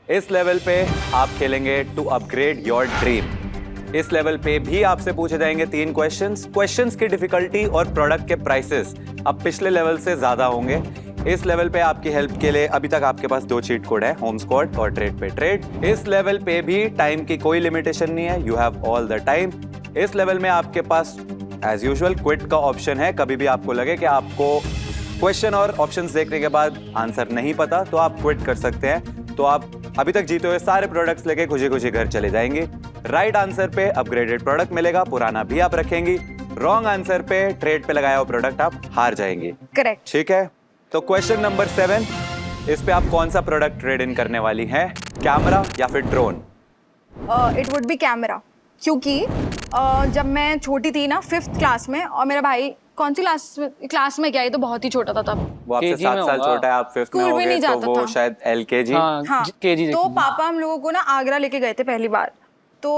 Speaker 1: इस लेवल पे आप खेलेंगे टू अपग्रेड योर ड्रीम। इस लेवल पे भी आपसे पूछे जाएंगे 3 क्वेश्चंस की डिफिकल्टी और प्रोडक्ट के प्राइसेस अब पिछले लेवल से ज्यादा होंगे। इस लेवल पे आपकी हेल्प के लिए अभी तक आपके पास 2 चीट कोड है, होम स्क्वाड और ट्रेड पे ट्रेड। इस लेवल पे भी टाइम की कोई लिमिटेशन नहीं है, you have all the time. इस लेवल में आपके पास एज यूजुअल क्विट का ऑप्शन है। कभी भी आपको लगे कि आपको क्वेश्चन और ऑप्शंस देखने के बाद आंसर नहीं पता तो आप क्विट कर सकते हैं। तो आप अभी तक जीते हुए सारे प्रोडक्ट्स लेके खुशी खुशी घर चले जाएंगे। राइट आंसर पे अपग्रेडेड प्रोडक्ट मिलेगा, पुराना भी आप रखेंगी। रॉन्ग आंसर पे ट्रेड पे लगाया हुआ प्रोडक्ट आप हार जाएंगे।
Speaker 3: करेक्ट।
Speaker 1: ठीक है, तो क्वेश्चन नंबर 7, इस पे आप कौन सा प्रोडक्ट ट्रेड इन करने वाली हैं? कैमरा या फिर drone?
Speaker 3: It would B camera, क्योंकि जब मैं छोटी थी ना 5th क्लास में, और मेरा भाई कौन सी क्लास में क्या, ये तो बहुत ही छोटा था तब।
Speaker 1: वो आपसे
Speaker 4: KG
Speaker 1: 7
Speaker 4: में
Speaker 1: साल
Speaker 4: होगा।
Speaker 1: छोटा है, आप 5th में
Speaker 3: स्कूल भी
Speaker 1: होगे
Speaker 3: नहीं
Speaker 1: तो
Speaker 3: जाता
Speaker 1: वो
Speaker 3: था।
Speaker 1: शायद LKG।
Speaker 3: हाँ,
Speaker 4: केजी
Speaker 3: तो पापा हम लोगों को ना आगरा लेके गए थे पहली बार, तो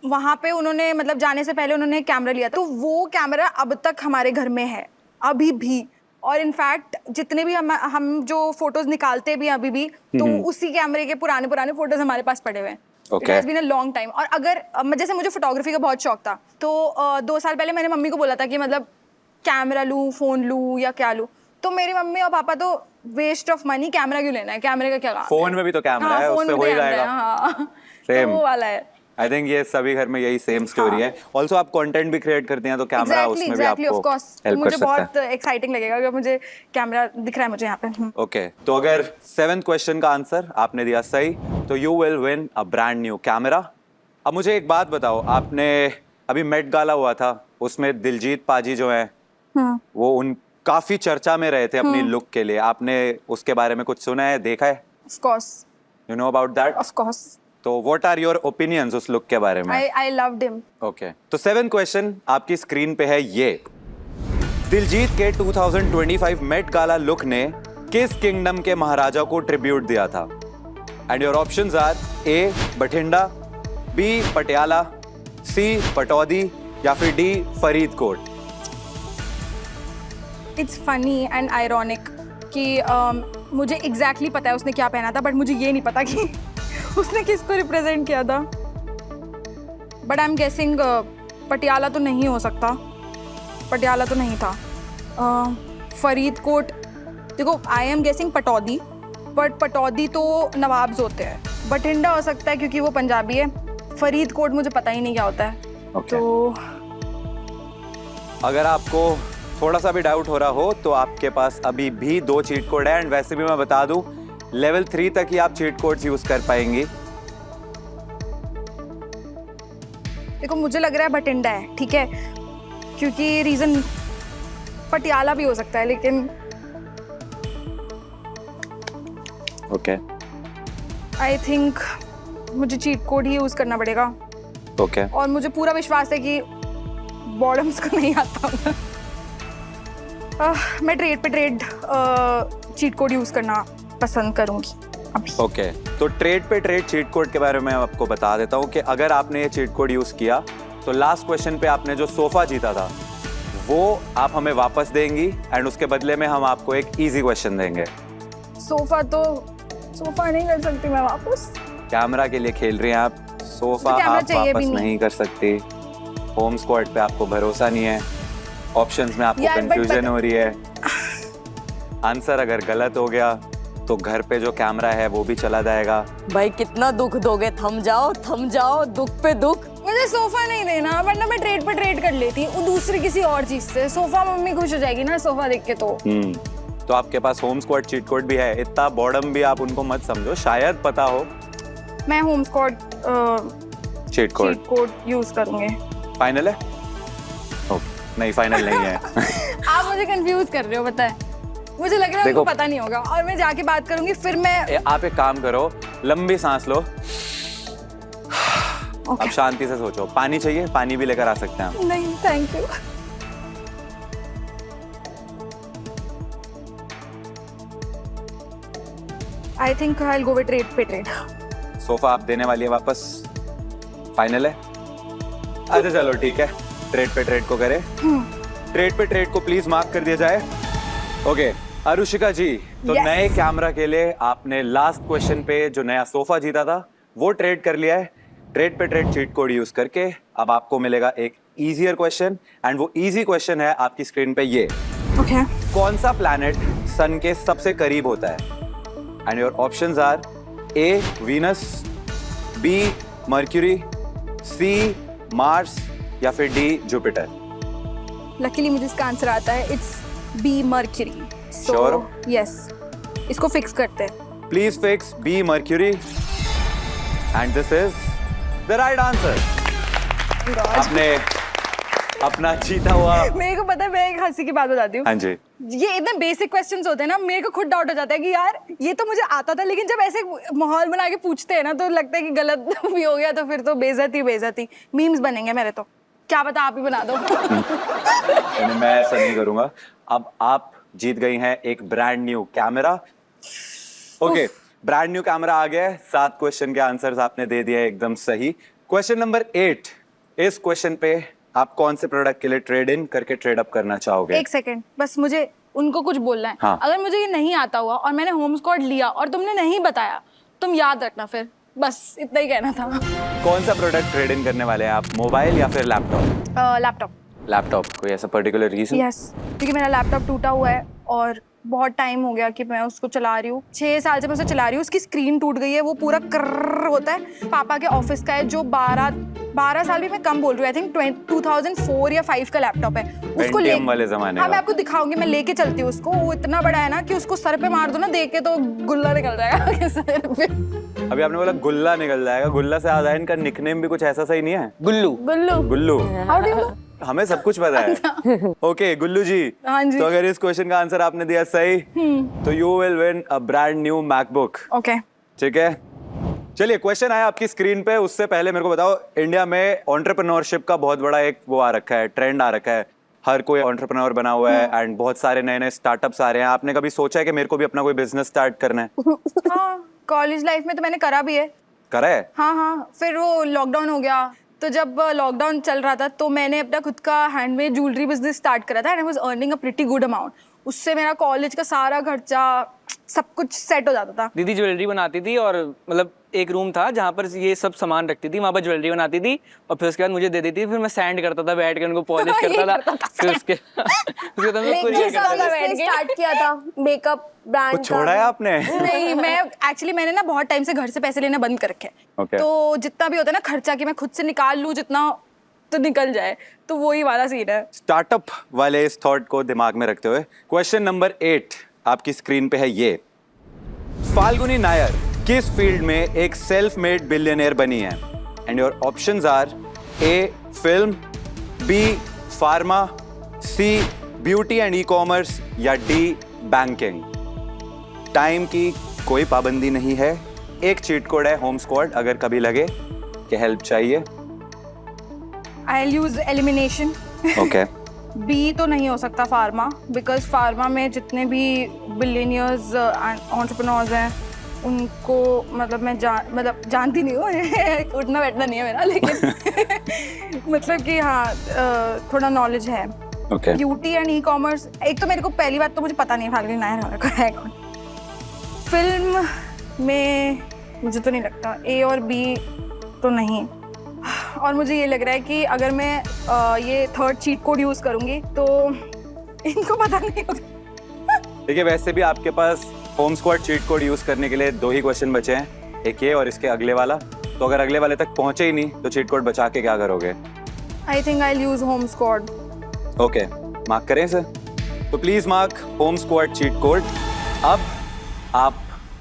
Speaker 3: वहाँ पे उन्होंने मतलब जाने से पहले उन्होंने कैमरा लिया था। तो वो कैमरा अब तक हमारे घर में है अभी भी, और इनफैक्ट जितने भी हम जो फोटोज निकालते भी अभी भी, तो उसी कैमरे के पुराने फोटोज हमारे पास पड़े हुए हैं।
Speaker 1: Okay.
Speaker 3: It has been a long time। और अगर जैसे मुझे फोटोग्राफी का बहुत शौक था, तो 2 साल पहले मैंने मम्मी को बोला था कि मतलब कैमरा लूँ, फोन लूँ या क्या लूँ, तो मेरी मम्मी और पापा तो वेस्ट ऑफ मनी, कैमरा क्यों लेना है, कैमरे का क्या काम है?
Speaker 1: फोन में भी तो कैमरा है, उससे हो ही जाएगा।
Speaker 3: हाँ,
Speaker 1: Same.
Speaker 3: तो वो वाला है।
Speaker 1: आई थिंक ये सभी घर में यही सेम स्टोरी है। ऑल्सो आप कंटेंट भी क्रिएट करते हैं तो कैमरा उसमें भी
Speaker 3: Exactly, of
Speaker 1: आपको
Speaker 3: course। तो
Speaker 1: हेल्प कर
Speaker 3: मुझे
Speaker 1: सकता है।
Speaker 3: बहुत एक्साइटिंग लगेगा कि मुझे कैमरा दिख रहा है मुझे यहाँ पे।
Speaker 1: ओके, तो अगर 7th क्वेश्चन का आंसर आपने दिया सही तो you will win a brand new camera. अब मुझे एक बात बताओ, आपने अभी मेट गाला हुआ था, उसमें दिलजीत पाजी जो है वो उन काफी चर्चा में रहे थे अपनी लुक के लिए, आपने उसके बारे में कुछ सुना है, देखा है?
Speaker 3: Of course,
Speaker 1: you know about that?
Speaker 3: of course।
Speaker 1: तो व्हाट आर योर ओपिनियंस उस लुक के बारे में?
Speaker 3: I loved him।
Speaker 1: ओके, तो 7th क्वेश्चन आपकी स्क्रीन पे है ये। दिलजीत के 2025 मेट गाला लुक ने किस किंगडम के महाराजा को ट्रिब्यूट दिया था? And your options are A Bathinda, B Patiala, C Pataudi या फिर D Faridkot.
Speaker 3: It's funny and ironic कि मुझे एग्जैक्टली पता है उसने क्या पहना था, बट मुझे ये नहीं पता कि उसने किसको रिप्रेजेंट किया था। But I am guessing Patiala तो नहीं हो सकता, पटियाला तो नहीं था। फरीदकोट, देखो I am guessing Pataudi, but Pataudi तो नवाब्स होते हैं। बठिंडा हो सकता है क्योंकि वो पंजाबी है। फरीदकोट मुझे पता ही नहीं क्या होता है।
Speaker 1: Okay.
Speaker 3: तो
Speaker 1: अगर आपको थोड़ा सा भी डाउट हो रहा हो तो आपके पास अभी भी 2 चीट कोड है। एंड वैसे भी मैं बता दूं, लेवल 3 तक ही आप चीट कोड्स यूज कर पाएंगी।
Speaker 3: देखो मुझे लग रहा है बठिंडा है, ठीक है, क्योंकि रीजन पटियाला भी हो सकता है, लेकिन
Speaker 1: ओके
Speaker 3: आई थिंक मुझे चीट कोड ही यूज करना पड़ेगा।
Speaker 1: ओके
Speaker 3: और मुझे पूरा विश्वास है कि बॉटम्स को नहीं आता होगा। मैं ट्रेड पे ट्रेड चीट कोड यूज करना पसंद करूंगी अभी।
Speaker 1: ओके तो ट्रेड पे ट्रेड चीट कोड के बारे में मैं आपको बता देता हूँ कि अगर आपने ये चीट कोड यूज किया तो लास्ट क्वेश्चन पे आपने जो सोफा जीता था वो आप हमें वापस देंगी एंड उसके बदले में हम आपको एक इजी क्वेश्चन देंगे।
Speaker 3: सोफा नहीं कर सकती मैं वापस।
Speaker 1: कैमरा के लिए खेल रही हैं आप, सोफा
Speaker 3: मुझे कैमरा
Speaker 1: आप
Speaker 3: चाहिए भी
Speaker 1: वापस
Speaker 3: नहीं।
Speaker 1: नहीं कर सकती। होम स्क्वाड पे आपको भरोसा नहीं है, ऑप्शंस में आपको
Speaker 3: यार,
Speaker 1: कंफ्यूजन हो रही है। आंसर अगर गलत हो गया तो घर पे जो कैमरा है वो भी चला जाएगा।
Speaker 2: भाई कितना दुख दोगे, थम जाओ, दुख पे दुख।
Speaker 3: मुझे सोफा नहीं देना, वरना मैं ट्रेड पे ट्रेड कर लेती हूँ दूसरी किसी और चीज से। सोफा मम्मी खुश हो जाएगी ना सोफा देख के।
Speaker 1: तो आपके पास होम स्क्वाड चीट कोड भी है, इतना बॉर्डम भी आप उनको मत समझो, शायद पता हो।
Speaker 3: मैं home squad
Speaker 1: cheat code
Speaker 3: code use करूंगी।
Speaker 1: फाइनल है? ओके नहीं फाइनल नहीं है।
Speaker 3: आप मुझे कंफ्यूज कर रहे हो, पता है मुझे लग रहा है
Speaker 1: देखो-
Speaker 3: उनको पता नहीं होगा और मैं जाके बात करूंगी फिर मैं।
Speaker 1: आप एक काम करो, लंबी सांस लो। अब शांति से सोचो। पानी चाहिए? पानी भी लेकर आ सकते हैं आप।
Speaker 3: नहीं thank you. I think I will go with trade पे ट्रेड।
Speaker 1: सोफा आप देने वाली है वापस? फाइनल है? अच्छा चलो ठीक है, ट्रेड पे ट्रेड को करें। ट्रेड पे ट्रेड को प्लीज मार्क कर दिया जाए। ओके अरुषिका जी, तो
Speaker 3: Yes.
Speaker 1: नए कैमरा के लिए आपने लास्ट क्वेश्चन पे जो नया सोफा जीता था वो ट्रेड कर लिया है। ट्रेड पे ट्रेड चीट कोड यूज करके अब आपको मिलेगा एक इजियर क्वेश्चन एंड वो इजी क्वेश्चन है आपकी स्क्रीन पे ये।
Speaker 3: ओके
Speaker 1: कौन सा प्लैनेट सन के सबसे करीब होता है? And your options are A Venus, B Mercury, C Mars या फिर डी जुपिटर।
Speaker 3: लकीली मुझे इसका आंसर आता है, it's B Mercury.
Speaker 1: Sure?
Speaker 3: Yes, इसको फिक्स करते हैं।
Speaker 1: Please fix B Mercury and this is the right answer. आपने अपना जीता हुआ।
Speaker 3: मेरे को पता है, मैं एक हंसी की बात बताती हूँ।
Speaker 1: हाँ जी
Speaker 3: ये इतने बेसिक क्वेश्चंस होते हैं ना, मेरे को खुद डाउट हो जाता है कि यार ये तो मुझे आता था, लेकिन जब ऐसे माहौल बना के पूछते हैं ना तो लगता है कि गलत भी हो गया तो फिर तो बेइज्जती। मीम्स बनेंगे मेरे तो, क्या पता आप ही बना दो।
Speaker 1: यानी मैं ऐसा नहीं करूंगा। अब आप जीत गई हैं एक brand new camera. Okay brand new camera आ गया है। 7 क्वेश्चन के आंसर्स आपने दे दिए एकदम सही। क्वेश्चन नंबर 8, इस क्वेश्चन पे आप कौन से प्रोडक्ट के लिए ट्रेड इन करके ट्रेड अप करना चाहोगे?
Speaker 3: एक सेकंड बस, मुझे उनको कुछ बोलना है।
Speaker 1: हाँ।
Speaker 3: अगर मुझे ये नहीं आता हुआ और मैंने होम स्क्वाड लिया और तुमने नहीं बताया, तुम याद रखना फिर, बस इतना ही कहना था।
Speaker 1: कौन सा प्रोडक्ट ट्रेड इन करने वाले हैं आप, मोबाइल या फिर लैपटॉप?
Speaker 3: लैपटॉप।
Speaker 1: लैपटॉप, कोई ऐसा पर्टिकुलर रीजन?
Speaker 3: यस, क्योंकि मेरा लैपटॉप टूटा हुआ है और बहुत टाइम हो गया कि मैं उसको चला रही हूँ। 6 साल से मैं उसे चला रही हूँ। उसकी स्क्रीन टूट गई है, वो पूरा कर्र होता है। पापा के ऑफिस का है, जो 12 साल भी मैं कम बोल रही हूँ। आई थिंक 2004 या 5 का लैपटॉप है। उसको
Speaker 1: Pentium वाले जमाने
Speaker 3: हाँ,
Speaker 1: का।
Speaker 3: मैं आपको दिखाऊंगी, मैं लेके चलती हूँ उसको। वो इतना बड़ा है ना कि उसको सर पे मार दो ना देख के तो गुल्ला निकल जाएगा सर पे।
Speaker 1: अभी आपने बोला गुल्ला निकल जाएगा, गुल्ला से आधा इनका निकनेम भी कुछ ऐसा सही नहीं है?
Speaker 4: Gullu.
Speaker 5: Gullu.
Speaker 1: Gullu.
Speaker 3: How do you know?
Speaker 1: हमें सब कुछ पता है। ओके गुल्लू जी,
Speaker 3: हाँ जी।
Speaker 1: तो अगर इस क्वेश्चन का आंसर आपने दिया सही तो you will win a brand new MacBook.
Speaker 3: Okay
Speaker 1: ठीक है, चलिए क्वेश्चन आया आपकी स्क्रीन पे। उससे पहले मेरे को बताओ, इंडिया में एंटरप्रेन्योरशिप का बहुत बड़ा एक वो आ रखा है, ट्रेंड आ रखा है। हर कोई एंटरप्रेन्योर बना हुआ है एंड बहुत सारे नए नए स्टार्टअप्स आ रहे हैं। आपने कभी सोचा है कि मेरे को भी अपना कोई बिजनेस स्टार्ट करना है?
Speaker 3: हाँ, कॉलेज लाइफ में तो मैंने करा भी है।
Speaker 1: करा है?
Speaker 3: हाँ, फिर वो लॉकडाउन हो गया, तो जब लॉकडाउन चल रहा था तो मैंने अपना खुद का हैंडमेड ज्वेलरी बिजनेस स्टार्ट करा था and I was earning a pretty good amount. उससे मेरा कॉलेज का सारा खर्चा सब कुछ सेट हो जाता था।
Speaker 4: दीदी ज्वेलरी बनाती थी और मतलब एक रूम था जहाँ पर ये सब सामान रखती थी, वहाँ पर ज्वेलरी बनाती थी और फिर उसके बाद मुझे दे देती थी। फिर मैं सैंड करता था बैठ के, उनको पॉलिश करता था। फिर उसके बाद मैं courier करता था।
Speaker 5: स्टार्ट किया था मेकअप ब्रांड
Speaker 1: कुछ छोड़ा है आपने?
Speaker 3: नहीं, मैंने ना बहुत टाइम से घर से पैसे लेना बंद कर रखे हैं।
Speaker 1: Okay.
Speaker 3: तो जितना भी होता है ना खर्चा कि मैं खुद से निकाल लूँ जितना तो निकल जाए, तो वही वाला सीन है।
Speaker 1: स्टार्टअप वाले इस थॉट को दिमाग में रखते हुए क्वेश्चन नंबर 8 आपकी स्क्रीन पे है ये। फाल्गुनी नायर किस फील्ड में एक सेल्फ मेड बिलियनियर बनी है? And your options are A film, B pharma, C beauty and e commerce या डी बैंकिंग। टाइम की कोई पाबंदी नहीं है, एक चीट कोड है होम स्क्वाड अगर कभी लगे कि हेल्प चाहिए।
Speaker 3: I'll use elimination.
Speaker 1: Okay
Speaker 3: B तो नहीं हो सकता फार्मा, बिकॉज फार्मा में जितने भी बिलियनियर्स एंटरप्रेन्योर्स हैं उनको मतलब मैं जानती नहीं हूँ उठना बैठना नहीं है मेरा, लेकिन मतलब कि हाँ थोड़ा नॉलेज है।
Speaker 1: Okay
Speaker 3: beauty and e commerce, एक तो मेरे को पहली बात तो मुझे पता नहीं फाल्गुनी नायर है कौन। फिल्म में मुझे तो नहीं लगता, ए और बी तो नहीं। और मुझे ये लग रहा है कि अगर मैं ये थर्ड चीट कोड यूज़ करूँगी तो इनको पता नहीं होगा।
Speaker 1: देखिए वैसे भी आपके पास home squad cheat code use करने के लिए 2 ही क्वेश्चन बचे हैं, एक ये और इसके अगले वाला। तो अगर अगले वाले तक पहुंचे ही नहीं तो चीट कोड बचा के क्या करोगे?
Speaker 3: आई थिंक आई use home squad.
Speaker 1: Okay mark करें इसे, तो please mark home squad cheat code. अब आप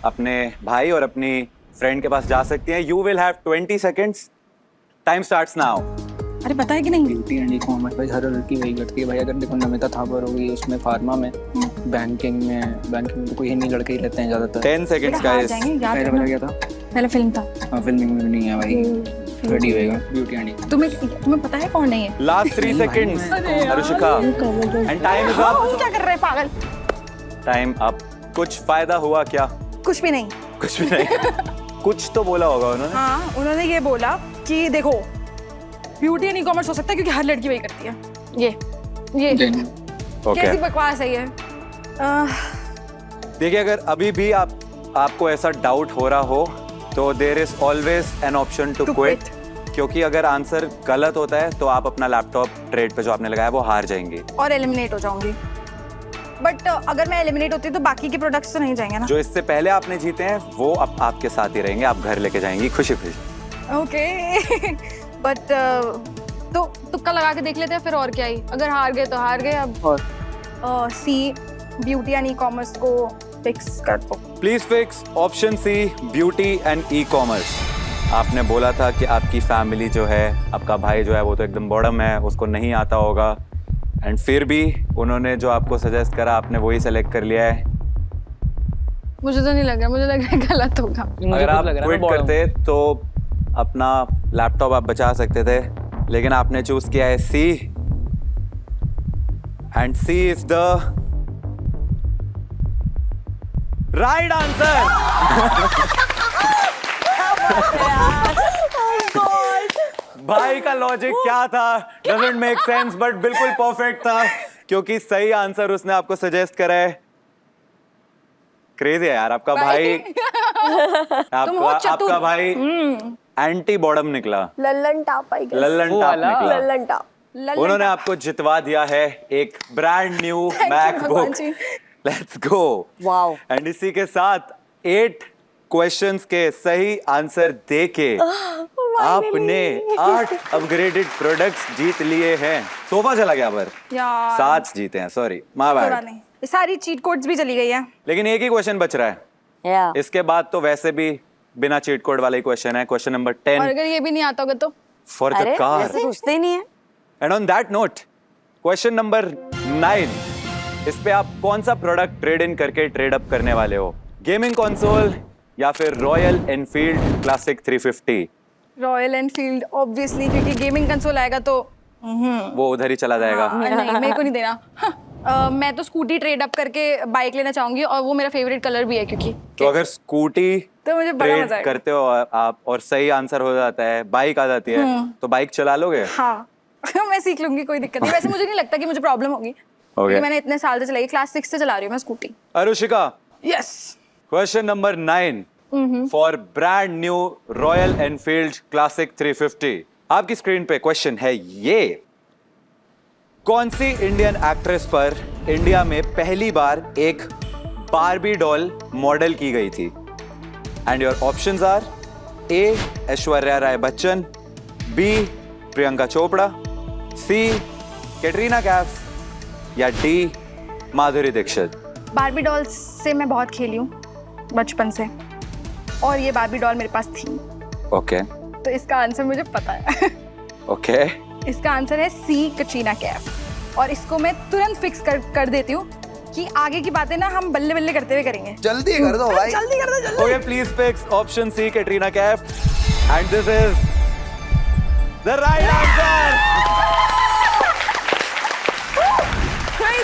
Speaker 1: अपने भाई और अपनी फ्रेंड के पास जा सकती हैं। You will have 20 seconds, time starts now.
Speaker 3: अरे पता है कि नहीं?
Speaker 4: ब्यूटी एंड ई कॉमर्स भाई हर लड़की वही करती है भाई। अगर देखो नमिता थापर हो गई उसमें, फार्मा में, बैंकिंग में तो कोई हिंदी लड़के ही रहते हैं ज्यादातर।
Speaker 1: 10 सेकेंड्स गाइस।
Speaker 4: पहले वाला क्या था?
Speaker 3: पहले फिल्म था।
Speaker 4: हाँ फिल्मिंग में भी नहीं है भाई, रेडी होएगा ब्यूटी एंड ई।
Speaker 3: तुम्हें पता है कौन है ये?
Speaker 1: Last 3 seconds Arushika, and time is up.
Speaker 3: क्या कर रहे हैं पागल?
Speaker 1: Time up. कुछ फायदा हुआ क्या?
Speaker 3: कुछ भी नहीं।
Speaker 1: कुछ भी नहीं। कुछ तो बोला होगा उन्होंने।
Speaker 3: हाँ उन्होंने ये बोला कि देखो ब्यूटी एंड ई कॉमर्स हो सकता है क्योंकि हर लड़की वही करती है। ये
Speaker 1: ओके
Speaker 3: कैसी बकवास है ये?
Speaker 1: देखिए अगर अभी भी आपको ऐसा डाउट हो रहा हो तो there is always an option to quit, क्योंकि अगर आंसर गलत होता है तो आप अपना लैपटॉप ट्रेड पे जो आपने लगाया वो हार जाएंगी
Speaker 3: और एलिमिनेट हो जाऊंगी। बट अगर मैं एलिमिनेट होती तो बाकी के प्रोडक्ट्स तो नहीं जाएंगे ना?
Speaker 1: जो इससे पहले आपने जीते हैं वो अब आपके साथ ही रहेंगे, आप घर लेके जाएंगी खुशी खुशी।
Speaker 3: ओके बट तो तुक्का लगा के देख लेते हैं फिर, और क्या ही, अगर हार गए तो हार गए। अब
Speaker 4: और
Speaker 3: C beauty and e commerce को फिक्स कर दो
Speaker 1: please fix option C beauty and e commerce. आपने बोला था कि आपकी फैमिली जो है, आपका भाई जो है वो तो एकदम बॉडम है, उसको नहीं आता होगा, एंड फिर भी उन्होंने जो आपको सजेस्ट करा आपने वही सेलेक्ट कर लिया है।
Speaker 3: मुझे तो नहीं लग रहा, मुझे लग रहा है गलत होगा।
Speaker 1: अगर आप क्विट करते तो अपना लैपटॉप आप बचा सकते थे, लेकिन आपने चूज किया है C, and C is the right answer. भाई का लॉजिक क्या था डजंट मेक सेंस, बट बिल्कुल परफेक्ट था क्योंकि सही आंसर उसने आपको सजेस्ट करा है। क्रेजी है यार आपका भाई। आपका भाई एंटी बॉडम निकला,
Speaker 5: लल्लन टाप आई गई।
Speaker 1: लल्लन टाप निकला।
Speaker 5: लल्लन टाप।
Speaker 1: उन्होंने आपको जितवा दिया है एक brand new MacBook. Let's go.
Speaker 2: Wow.
Speaker 1: And इसी के साथ 8 क्वेश्चंस के सही आंसर देके आपने 8 अपग्रेडेड प्रोडक्ट्स जीत लिए हैं। सोफा चला गया पर
Speaker 3: यार
Speaker 1: 7 जीते हैं, सॉरी माय
Speaker 3: थोड़ा
Speaker 1: बैड।
Speaker 3: नहीं, ये सारी चीट कोड्स भी चली गई है।
Speaker 1: लेकिन एक ही क्वेश्चन बच रहा है,
Speaker 2: या
Speaker 1: इसके बाद तो वैसे भी बिना चीट कोड वाला ही क्वेश्चन है, क्वेश्चन नंबर
Speaker 3: और
Speaker 1: 10
Speaker 3: अगर ये भी नहीं आता होगा तो?
Speaker 1: फॉर द
Speaker 2: अरे
Speaker 1: कार।
Speaker 2: ऐसे सोचते ही नहीं है।
Speaker 1: And on that note question number 9, इस पे आप कौन सा प्रोडक्ट ट्रेड इन करके ट्रेड अप करने वाले हो? गेमिंग कंसोल या फिर royal Enfield Classic 350?
Speaker 3: Royal Enfield obviously, क्योंकि गेमिंग कंसोल आएगा तो
Speaker 1: वो उधर ही चला जाएगा।
Speaker 3: नहीं मेरे को नहीं देना। मैं तो स्कूटी ट्रेड अप करके बाइक लेना चाहूंगी, और वो मेरा फेवरेट कलर भी है क्योंकि
Speaker 1: तो अगर स्कूटी
Speaker 3: तो मुझे बड़ा
Speaker 1: ट्रेड
Speaker 3: मजा आएगा।
Speaker 1: करते हो आप और सही आंसर हो जाता है, बाइक आ जाती है, तो बाइक चला लोगे?
Speaker 3: हाँ मैं सीख लूंगी, कोई दिक्कत नहीं। वैसे मुझे नहीं लगता कि मुझे प्रॉब्लम होगी, क्योंकि मैंने इतने साल से चलाई, क्लास 6 से चला रही हूँ मैं scooty.
Speaker 1: Arushika,
Speaker 3: yes
Speaker 1: question number 9 for brand new Royal Enfield Classic 350। आपकी स्क्रीन पे क्वेश्चन है ये: कौन सी इंडियन एक्ट्रेस पर इंडिया में पहली बार एक बारबी डॉल मॉडल की गई थी? And your options are A Aishwarya Rai Bachchan, B Priyanka Chopra, C Katrina Kaif या D Madhuri Dixit.
Speaker 3: Barbie dolls से मैं बहुत खेली हूँ, बचपन से, और ये बार्बी डॉल मेरे पास थी।
Speaker 1: ओके
Speaker 3: तो इसका आंसर मुझे पता है।
Speaker 1: ओके
Speaker 3: इसका आंसर है सी, कटरीना कैफ। और इसको मैं तुरंत फिक्स कर देती हूँ कि आगे की बातें ना हम बल्ले बल्ले करते हुए करेंगे।
Speaker 6: जल्दी कर दो भाई।
Speaker 3: जल्दी कर दो, जल्दी।
Speaker 1: Okay please fix option C, Katrina Kaif, and this is the right answer.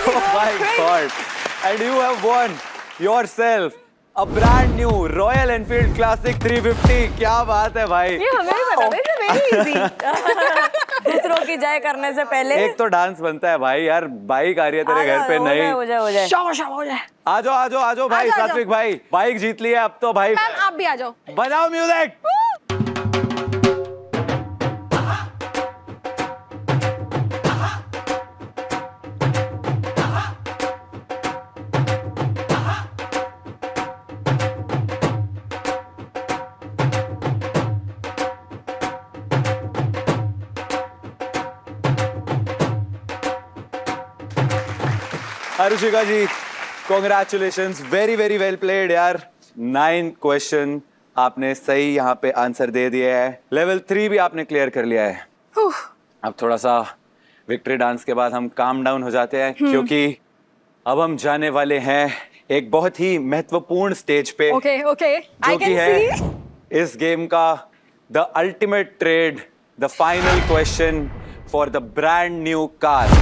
Speaker 1: Oh my God! And you have won yourself a brand new Royal Enfield Classic 350. क्या बात है भाई!
Speaker 2: ये हमें भी पता था, इसे very easy। दूसरों की जय करने से पहले
Speaker 1: एक तो डांस बनता है भाई यार, बाइक आ रही है तेरे घर पे नहीं।
Speaker 2: हो जाए
Speaker 3: शाबाश हो जाए।
Speaker 1: आ जाओ भाई,
Speaker 3: आ जाओ।
Speaker 1: सात्विक भाई, बाइक जीत ली है अब तो भाई।
Speaker 3: मैम आप भी आ जाओ।
Speaker 1: बजाओ music. Arushika ji, congratulations, very very well played यार। 9 क्वेश्चन आपने सही यहाँ पे आंसर दे दिया है। लेवल 3 भी आपने क्लियर कर लिया है। अब थोड़ा सा विक्ट्री डांस के बाद हम काम डाउन हो जाते हैं, क्योंकि अब हम जाने वाले हैं एक बहुत ही महत्वपूर्ण स्टेज पे,
Speaker 3: ओके ओके,
Speaker 1: जो
Speaker 3: आई
Speaker 1: कि
Speaker 3: कैन
Speaker 1: है
Speaker 3: सी।
Speaker 1: इस गेम का the ultimate trade, the final question for the brand new car.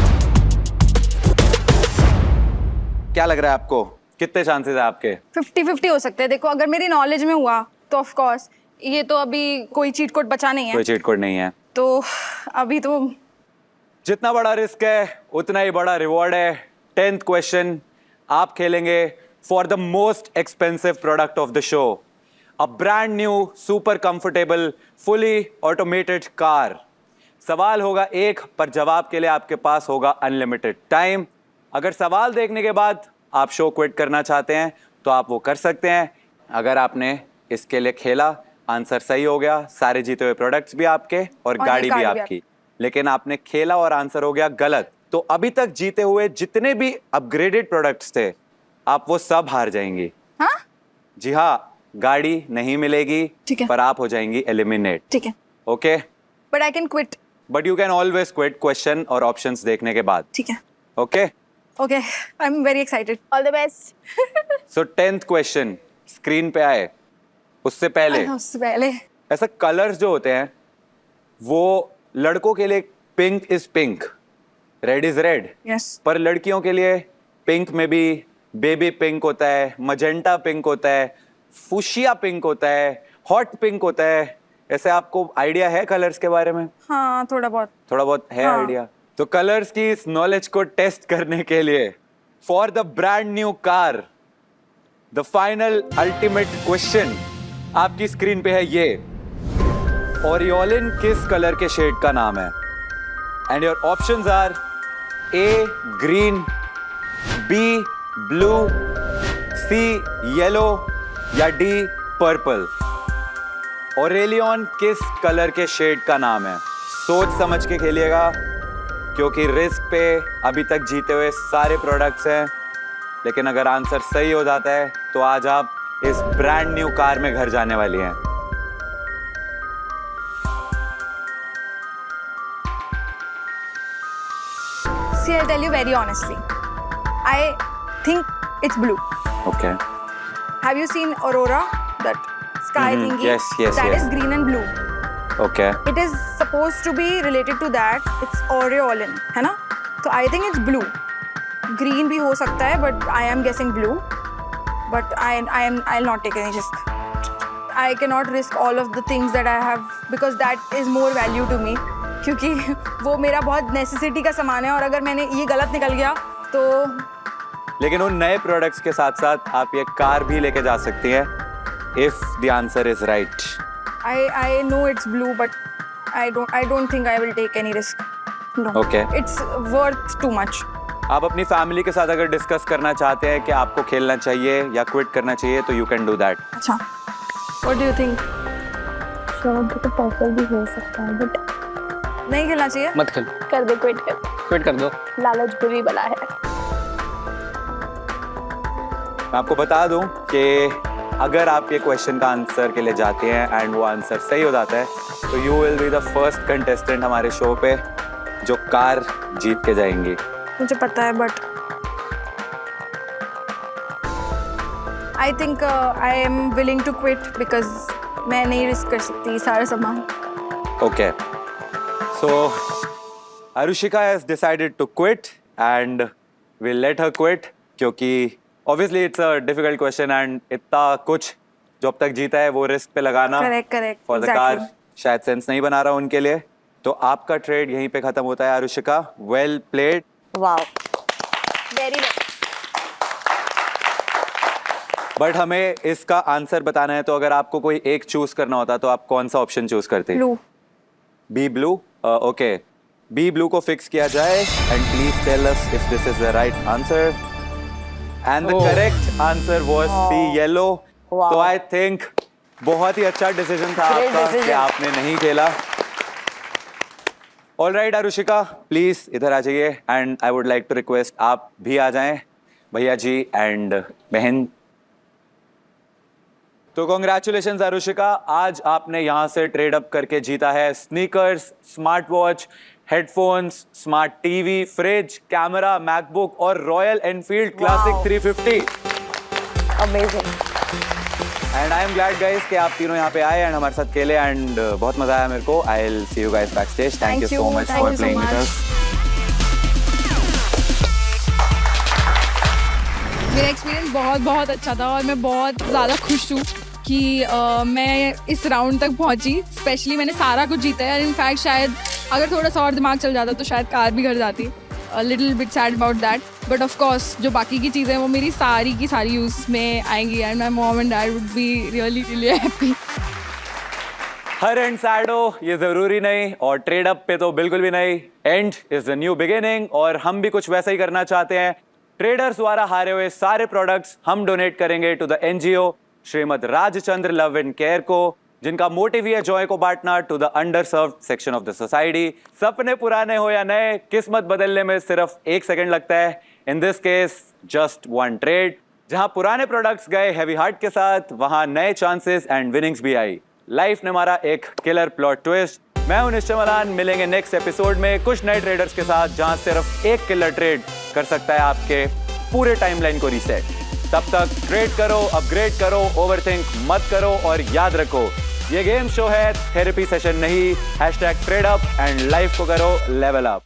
Speaker 1: क्या लग रहा है आपको, कितने चांसेस है आपके?
Speaker 3: 50-50 हो सकते हैं। देखो अगर मेरी नॉलेज में हुआ तो ऑफ कोर्स, ये तो अभी कोई चीट कोड बचा नहीं है,
Speaker 1: कोई चीट कोड नहीं है,
Speaker 3: तो अभी तो
Speaker 1: जितना बड़ा रिस्क है उतना ही बड़ा रिवॉर्ड है। 10th क्वेश्चन आप खेलेंगे for the most expensive product of the show, a brand new super comfortable fully automated car. सवाल होगा एक, पर जवाब के लिए आपके पास होगा अनलिमिटेड टाइम। अगर सवाल देखने के बाद आप शो क्विट करना चाहते हैं तो आप वो कर सकते हैं। अगर आपने इसके लिए खेला, आंसर सही हो गया, सारे जीते हुए प्रोडक्ट्स भी आपके और गाड़ी भी आपकी, लेकिन आपने खेला और आंसर हो गया गलत, तो अभी तक जीते हुए जितने भी अपग्रेडेड प्रोडक्ट्स थे आप वो सब हार जाएंगी।
Speaker 3: हाँ
Speaker 1: जी हाँ, गाड़ी नहीं मिलेगी,
Speaker 3: ठीक है।
Speaker 1: पर आप हो जाएंगी एलिमिनेट।
Speaker 3: ठीक है,
Speaker 1: okay,
Speaker 3: but I can quit.
Speaker 1: But you can always quit question और ऑप्शंस देखने के बाद।
Speaker 3: ठीक है,
Speaker 1: okay,
Speaker 3: okay, I am very excited.
Speaker 5: All the best.
Speaker 1: So 10th question screen पे आए उससे पहले
Speaker 3: उससे पहले
Speaker 1: ऐसा कलर्स जो होते हैं वो लड़कों के लिए pink is pink, red is red,
Speaker 3: yes,
Speaker 1: पर लड़कियों के लिए पिंक में भी बेबी पिंक होता है, मजेंटा पिंक होता है, फुशिया पिंक होता है, हॉट पिंक होता है। ऐसे आपको आइडिया है कलर्स के बारे में?
Speaker 3: हाँ थोड़ा बहुत
Speaker 1: है
Speaker 3: हाँ।
Speaker 1: आइडिया। तो कलर्स की इस नॉलेज को टेस्ट करने के लिए for the brand new car, the final ultimate question आपकी स्क्रीन पे है ये, ओरियोलिन किस कलर के शेड का नाम है? And your options are A green, B blue, C yellow या डी पर्पल। ओरेलियन किस कलर के शेड का नाम है? सोच समझ के खेलिएगा, क्योंकि रिस्क पे अभी तक जीते हुए सारे प्रोडक्ट्स हैं, लेकिन अगर आंसर सही हो जाता है तो आज आप इस ब्रांड न्यू कार में घर जाने वाली हैं।
Speaker 3: See, I'll tell you very honestly. I think it's blue.
Speaker 1: Okay,
Speaker 3: Have you seen Aurora? That sky thingy?
Speaker 1: yes, yes,
Speaker 3: That
Speaker 1: yes.
Speaker 3: is green and blue.
Speaker 1: Okay,
Speaker 3: It is supposed to be related to that. It's Aureolin, है ना? So I think it's blue. Green भी हो सकता है, but I am guessing blue. But I'll not take any risk. I cannot risk all of the things that I have because that is more value to me. क्योंकि वो मेरा बहुत necessity का सामान है, और अगर मैंने ये गलत निकल गया तो
Speaker 1: लेकिन उन नए प्रोडक्ट्स के साथ साथ आप ये कार भी लेके जा सकती हैं if the answer is right.
Speaker 3: I know it's blue, but I don't think I will take any risk. No.
Speaker 1: Okay.
Speaker 3: It's worth too much.
Speaker 1: आप अपनी फैमिली के साथ अगर डिस्कस करना चाहते हैं कि आपको खेलना चाहिए या क्विट करना चाहिए तो यू कैन डू दैट।
Speaker 3: अच्छा, What do you think?
Speaker 5: शायद तो पर्पल भी हो सकता है, बट
Speaker 3: नहीं खेलना चाहिए?
Speaker 4: मत खेल,
Speaker 5: कर दे, क्विट कर
Speaker 4: दो।
Speaker 5: लालच बुरी बला है।
Speaker 1: मैं आपको बता दूं कि अगर आप ये क्वेश्चन का आंसर के लिए जाते हैं एंड वो आंसर सही हो जाता है तो you will be the first contestant हमारे शो पे जो कार जीत के जाएंगी।
Speaker 3: मुझे पता है but I think I am willing to quit because मैं नहीं रिस्क कर सकती सारा सामान।
Speaker 1: Okay. So, Arushika has decided to quit and we'll let her quit क्योंकि obviously it's a difficult question and इतना कुछ जो अब तक जीता है वो रिस्क पे लगाना
Speaker 3: Correct,
Speaker 1: for the
Speaker 3: exactly.
Speaker 1: car शायद सेंस नहीं बना रहा उनके लिए। तो आपका ट्रेड यहीं पे खत्म होता है Arushika. Well played.
Speaker 2: Wow,
Speaker 5: very nice.
Speaker 1: But हमें इसका आंसर बताना है तो अगर आपको कोई एक चूज करना होता तो आप कौन सा ऑप्शन चूज करते?
Speaker 3: Blue.
Speaker 1: B blue. Okay, B blue को फिक्स किया जाए and please tell us if this is the right answer and the correct answer was C yellow. तो आई थिंक बहुत ही अच्छा डिसीजन था
Speaker 2: Great
Speaker 1: आपका
Speaker 2: decision.
Speaker 1: कि आपने नहीं खेला। ऑलराइट आरुषिका, प्लीज इधर आ जाइए and I would like to request आप भी आ जाएं, भैया जी एंड बहन। तो कॉन्ग्रेचुलेशंस आरुषिका, आज आपने यहाँ से ट्रेड अप करके जीता है sneakers, smart watch, headphones, smart TV, fridge, camera, MacBook और Royal Enfield Classic 350।
Speaker 2: Amazing.
Speaker 1: And I am glad guys कि आप तीनों यहाँ पे आए एंड हमारे साथ खेले एंड बहुत मजा आया मेरे को। I will see you guys back stage. Thank you so much for playing with us.
Speaker 3: मेरा एक्सपीरियंस बहुत बहुत अच्छा था और मैं बहुत ज़्यादा खुश हूँ कि मैं इस राउंड तक पहुँची। स्पेशली मैंने सारा कुछ जीता है। इनफैक्ट शायद अगर थोड़ा सा और दिमाग चल जाता तो शायद कार भी घर जाती। Little bit sad about that, but of course जो बाकी की चीज़ें हैं वो मेरी सारी की सारी यूज़ में आएंगी and my mom and dad would be really really happy.
Speaker 1: Her and sad हो ये जरूरी नहीं और ट्रेड अप पे तो बिल्कुल भी नहीं। And is the new beginning और हम भी कुछ वैसा ही करना चाहते हैं। ट्रेडर्स द्वारा हारे हुए सारे प्रोडक्ट्स हम डोनेट करेंगे to the NGO Shrimad Rajchandra love and care को, जिनका मोटिव ही है जॉय को बांटना to the underserved section of the society. सपने पुराने हो या नए, किस्मत बदलने में सिर्फ 1 सेकंड लगता है। In this case just one trade. जहां पुराने प्रोडक्ट्स गए हैवी हार्ट के साथ, वहां नए चांसेस एंड विनिंग्स भी आई। लाइफ ने मारा एक किलर प्लॉट ट्विस्ट। मैं हूं निश्चय मलान, मिलेंगे नेक्स्ट एपिसोड में कुछ नए ट्रेडर्स के साथ जहां सिर्फ एक किलर ट्रेड कर सकता है आपके पूरे टाइमलाइन को रीसेट। तब तक ट्रेड करो, अपग्रेड करो, ओवरथिंक मत करो और याद रखो ये गेम शो है, थेरेपी सेशन नहीं। #ट्रेड अप एंड लाइफ को करो लेवल अप।